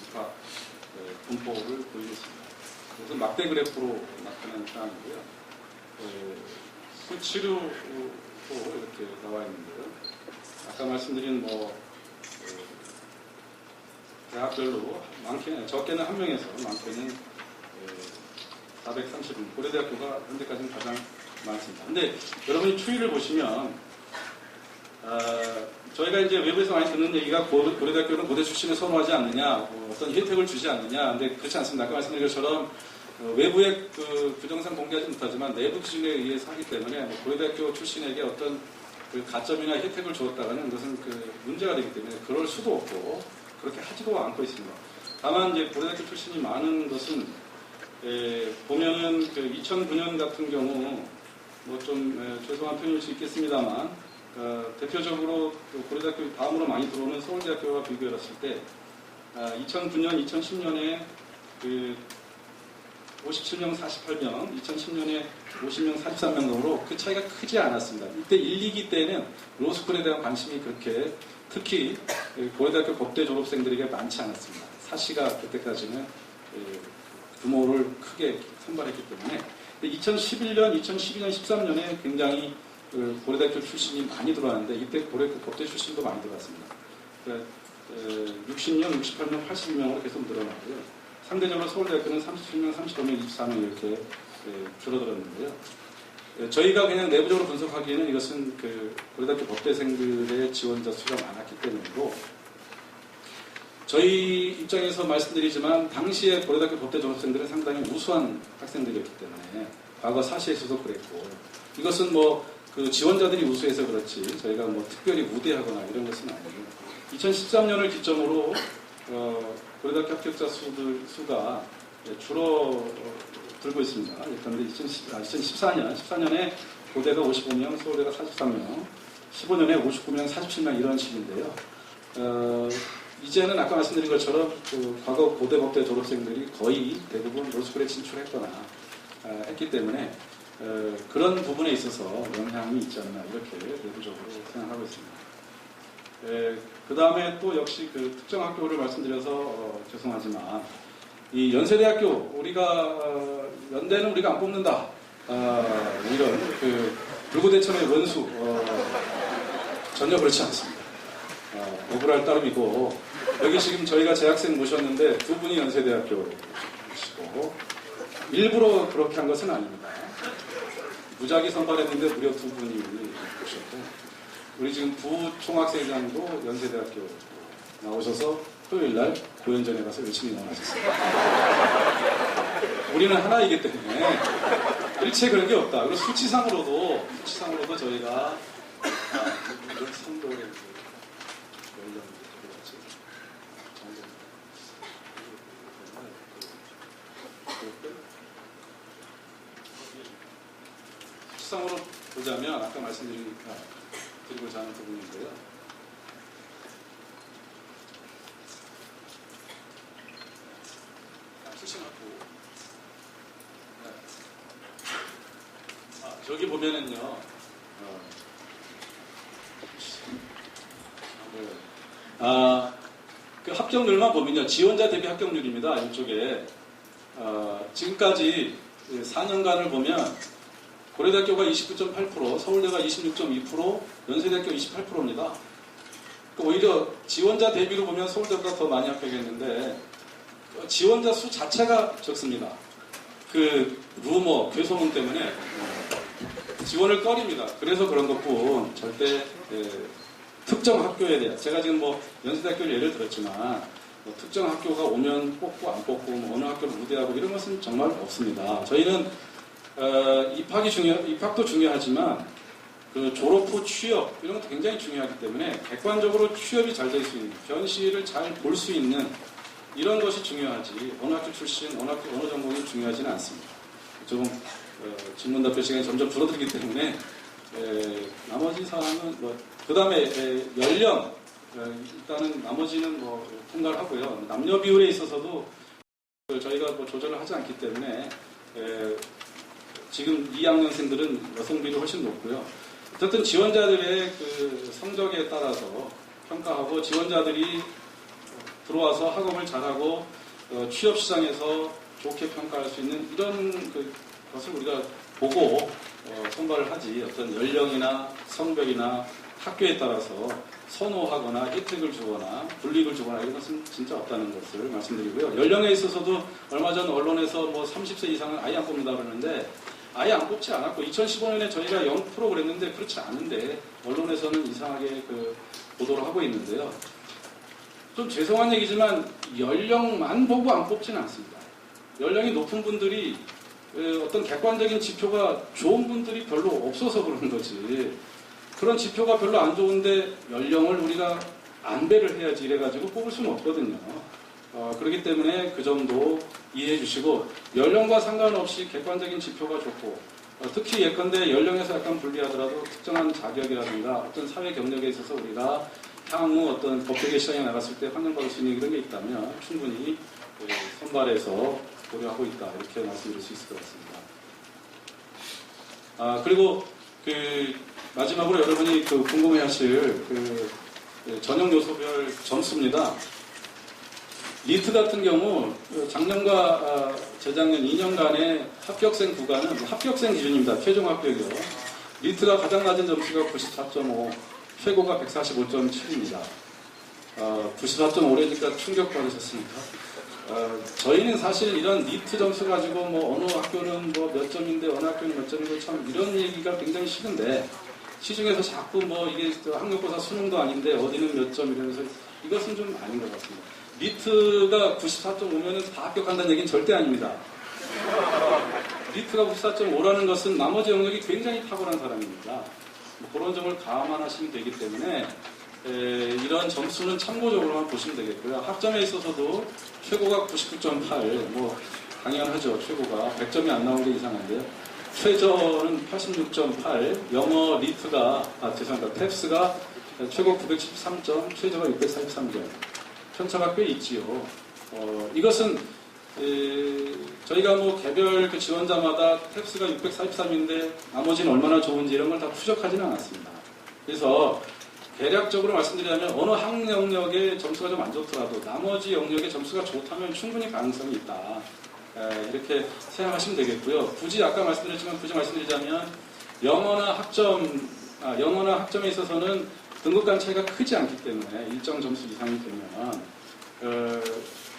입학 분포를 보이고 있습니다. 그래서 막대 그래프로 나타낸 상황이고요. 수치료도 이렇게 나와 있는데요. 아까 말씀드린 대학별로 적게는 1명에서 많게는 430명. 고려대학교가 현재까지는 가장 많습니다. 근데 여러분이 추이를 보시면 저희가 이제 외부에서 많이 듣는 얘기가 고려대학교는 고대 출신을 선호하지 않느냐, 어떤 혜택을 주지 않느냐. 근데 그렇지 않습니다. 아까 말씀드린 것처럼 외부의 규정상 공개하지 못하지만 내부 기준에 의해서 하기 때문에 고려대학교 출신에게 어떤 가점이나 혜택을 주었다가는 그것은 문제가 되기 때문에 그럴 수도 없고 그렇게 하지도 않고 있습니다. 다만 이제 고려대학교 출신이 많은 것은 보면은 2009년 같은 경우 좀 죄송한 표현일 수 있겠습니다만 대표적으로 고려대학교 다음으로 많이 들어오는 서울대학교와 비교해봤을 때 2009년, 2010년에 57명, 48명, 2010년에 50명, 43명 정도로 그 차이가 크지 않았습니다. 이때 1, 2기 때는 로스쿨에 대한 관심이 그렇게 특히 고려대학교 법대 졸업생들에게 많지 않았습니다. 사시가 그때까지는 규모를 크게 선발했기 때문에 2011년, 2012년, 13년에 굉장히 고려대학교 출신이 많이 들어왔는데 이때 고려대학교 법대 출신도 많이 들어왔습니다. 60명, 68명, 82명으로 계속 늘어나고요. 상대적으로 서울대학교는 37명, 35명, 24명 이렇게 줄어들었는데요. 저희가 그냥 내부적으로 분석하기에는 이것은 고려대학교 법대생들의 지원자 수가 많았기 때문이고 저희 입장에서 말씀드리지만 당시에 고려대학교 법대 졸업생들은 상당히 우수한 학생들이었기 때문에 과거 사시에서도 그랬고 이것은 지원자들이 우수해서 그렇지 저희가 특별히 우대하거나 이런 것은 아니에요. 2013년을 기점으로 고려대학교 합격자 수가 줄어들고 있습니다. 그런데 2014년에 고대가 55명, 서울대가 43명, 15년에 59명, 47명 이런 식인데요. 이제는 아까 말씀드린 것처럼 과거 고대 법대 졸업생들이 거의 대부분 로스쿨에 진출했거나 했기 때문에 그런 부분에 있어서 영향이 있지 않나 이렇게 내부적으로 생각하고 있습니다. 그 다음에 또 역시 그 특정 학교를 말씀드려서 죄송하지만 이 연세대학교 우리가 연대는 우리가 안 뽑는다 이런 그 불구대천의 원수 전혀 그렇지 않습니다. 억울할 따름이고 여기 지금 저희가 재학생 모셨는데 두 분이 연세대학교시고 일부러 그렇게 한 것은 아닙니다. 무작위 선발했는데 무려 두 분이 모셨고 우리 지금 부총학생장도 연세대학교 나오셔서 토요일날 고연전에 가서 열심히 응원하셨습니다. 우리는 하나이기 때문에 일체 그런 게 없다. 그리고 수치상으로도 저희가 이런 선도의 연령 수치상으로 보자면 아까 드리고자 하는 부분인데요. 저기 보면은요, 그 합격률만 보면요, 지원자 대비 합격률입니다. 이쪽에 지금까지 4년간을 보면 고려대학교가 29.8%, 서울대가 26.2%, 연세대학교 28%입니다. 오히려 지원자 대비로 보면 서울대보다 더 많이 합격했는데 지원자 수 자체가 적습니다. 그 루머, 괴소문 때문에 지원을 꺼립니다. 그래서 그런 것뿐 절대 특정 학교에 대한 제가 지금 뭐 연세대학교를 예를 들었지만 특정 학교가 오면 뽑고 안 뽑고 어느 학교를 우대하고 이런 것은 정말 없습니다. 저희는 입학도 중요하지만 그 졸업 후 취업 이런 것도 굉장히 중요하기 때문에 객관적으로 취업이 잘 될 수 있는 변시를 잘 볼 수 있는 이런 것이 중요하지 어느 학교 출신 어느 전공이 중요하지는 않습니다. 조금 질문 답변 시간이 점점 줄어들기 때문에 나머지 사항은 그 다음에 연령 일단은 나머지는 통과를 하고요. 남녀 비율에 있어서도 저희가 조절을 하지 않기 때문에 지금 2학년생들은 여성 비율이 훨씬 높고요. 어쨌든 지원자들의 그 성적에 따라서 평가하고 지원자들이 들어와서 학업을 잘하고 취업 시장에서 좋게 평가할 수 있는 이런 것을 우리가 보고 선발을 하지 어떤 연령이나 성별이나 학교에 따라서 선호하거나 혜택을 주거나 불이익을 주거나 이런 것은 진짜 없다는 것을 말씀드리고요. 연령에 있어서도 얼마 전 언론에서 30세 이상은 아예 안 뽑는다 그러는데 아예 안 뽑지 않았고 2015년에 저희가 0% 그랬는데 그렇지 않은데 언론에서는 이상하게 보도를 하고 있는데요. 좀 죄송한 얘기지만 연령만 보고 안 뽑지는 않습니다. 연령이 높은 분들이 어떤 객관적인 지표가 좋은 분들이 별로 없어서 그러는 거지. 그런 지표가 별로 안 좋은데 연령을 우리가 안배를 해야지 이래가지고 뽑을 수는 없거든요. 그렇기 때문에 그 점도 이해해 주시고 연령과 상관없이 객관적인 지표가 좋고 특히 예컨대 연령에서 약간 불리하더라도 특정한 자격이라든가 어떤 사회 경력에 있어서 우리가 향후 어떤 법조계 시장에 나갔을 때 환영받을 수 있는 이런 게 있다면 충분히 선발해서 고려하고 있다 이렇게 말씀드릴 수 있을 것 같습니다. 그리고 마지막으로 여러분이 궁금해하실 전형 요소별 점수입니다. 리트 같은 경우 작년과 재작년 2년간의 합격생 구간은 합격생 기준입니다. 최종 합격이요. 리트가 가장 낮은 점수가 94.5, 최고가 145.7입니다. 94.5라니까 충격받으셨습니까? 저희는 사실 이런 리트 점수 가지고 어느 학교는 몇 점인데 어느 학교는 몇 점인데 참 이런 얘기가 굉장히 싫은데 시중에서 자꾸 이게 학력고사 수능도 아닌데 어디는 몇 점 이러면서 이것은 좀 아닌 것 같습니다. 리트가 94.5면은 다 합격한다는 얘기는 절대 아닙니다. 리트가 94.5라는 것은 나머지 영역이 굉장히 탁월한 사람입니다. 그런 점을 감안하시면 되기 때문에 이런 점수는 참고적으로만 보시면 되겠고요. 학점에 있어서도 최고가 99.8, 당연하죠. 최고가 100점이 안 나온 게 이상한데요. 최저는 86.8, 영어 리트가, 죄송합니다. 탭스가 최고 973점, 최저가 643점. 편차가 꽤 있지요. 이것은 저희가 개별 지원자마다 탭스가 643인데 나머지는 얼마나 좋은지 이런 걸 다 추적하지는 않았습니다. 그래서 대략적으로 말씀드리자면 어느 한 영역의 점수가 좀 안 좋더라도 나머지 영역의 점수가 좋다면 충분히 가능성이 있다. 이렇게 생각하시면 되겠고요. 굳이 아까 말씀드리자면 영어나 학점에 있어서는 등급 간 차이가 크지 않기 때문에 일정 점수 이상이 되면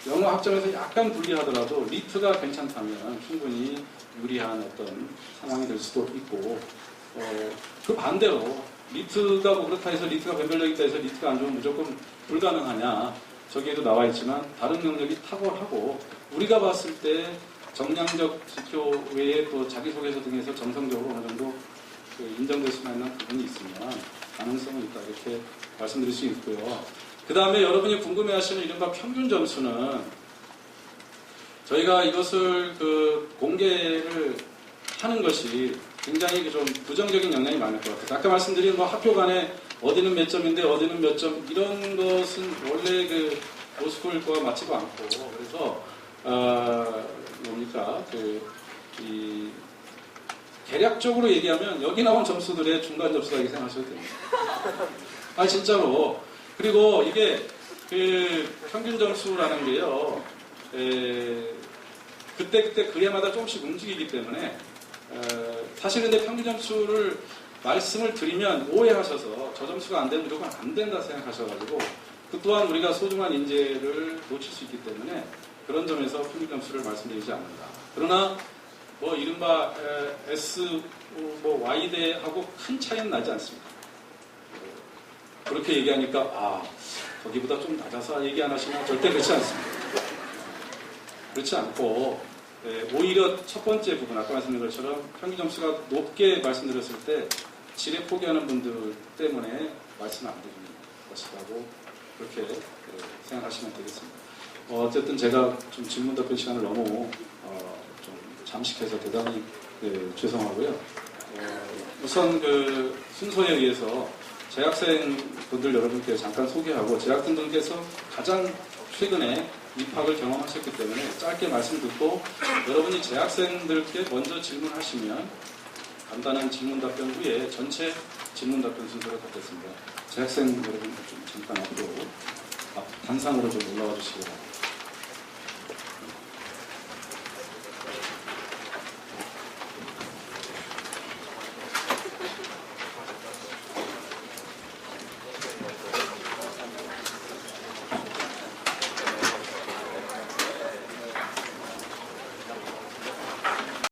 영어 학점에서 약간 불리하더라도 리트가 괜찮다면 충분히 유리한 어떤 상황이 될 수도 있고 그 반대로 리트가 뭐 그렇다 해서 리트가 변별력 있다 해서 리트가 안 좋으면 무조건 불가능하냐 저기에도 나와 있지만 다른 영역이 탁월하고 우리가 봤을 때 정량적 지표 외에 또 자기소개서 등에서 정성적으로 어느 정도 인정될 수 있는 부분이 있으면 가능성은 있다 이렇게 말씀드릴 수 있고요. 그 다음에 여러분이 궁금해하시는 이른바 평균 점수는 저희가 이것을 공개를 하는 것이 굉장히 좀 부정적인 영향이 많을 것 같아요. 아까 말씀드린 학교 간에 어디는 몇 점인데 어디는 몇 점 이런 것은 원래 로스쿨 거와 맞지도 않고 그래서 대략적으로 얘기하면 여기 나온 점수들의 중간 점수다 이렇게 생각하셔도 됩니다. 진짜로. 그리고 이게 평균 점수라는 게요. 그때 그래마다 조금씩 움직이기 때문에 사실 근데 평균 점수를 말씀을 드리면 오해하셔서 저 점수가 안 되면 무조건 안 된다 생각하셔가지고 그 또한 우리가 소중한 인재를 놓칠 수 있기 때문에 그런 점에서 평균 점수를 말씀드리지 않는다. 그러나 이른바 S, Y대하고 큰 차이는 나지 않습니다. 그렇게 얘기하니까 거기보다 좀 낮아서 얘기 안 하시나? 절대 그렇지 않습니다. 그렇지 않고 오히려 첫 번째 부분 아까 말씀드린 것처럼 평균 점수가 높게 말씀드렸을 때 지레 포기하는 분들 때문에 말씀 안 드리는 것이라고 그렇게 생각하시면 되겠습니다. 어쨌든 제가 좀 질문 답변 시간을 너무 좀 잠식해서 대단히 죄송하고요. 우선 순서에 의해서 재학생분들 여러분께 잠깐 소개하고 재학생분께서 가장 최근에 입학을 경험하셨기 때문에 짧게 말씀 듣고 여러분이 재학생들께 먼저 질문하시면 간단한 질문 답변 후에 전체 질문 답변 순서를 갖겠습니다. 재학생 여러분 좀 잠깐 앞으로 단상으로 좀 올라와 주시기 바랍니다.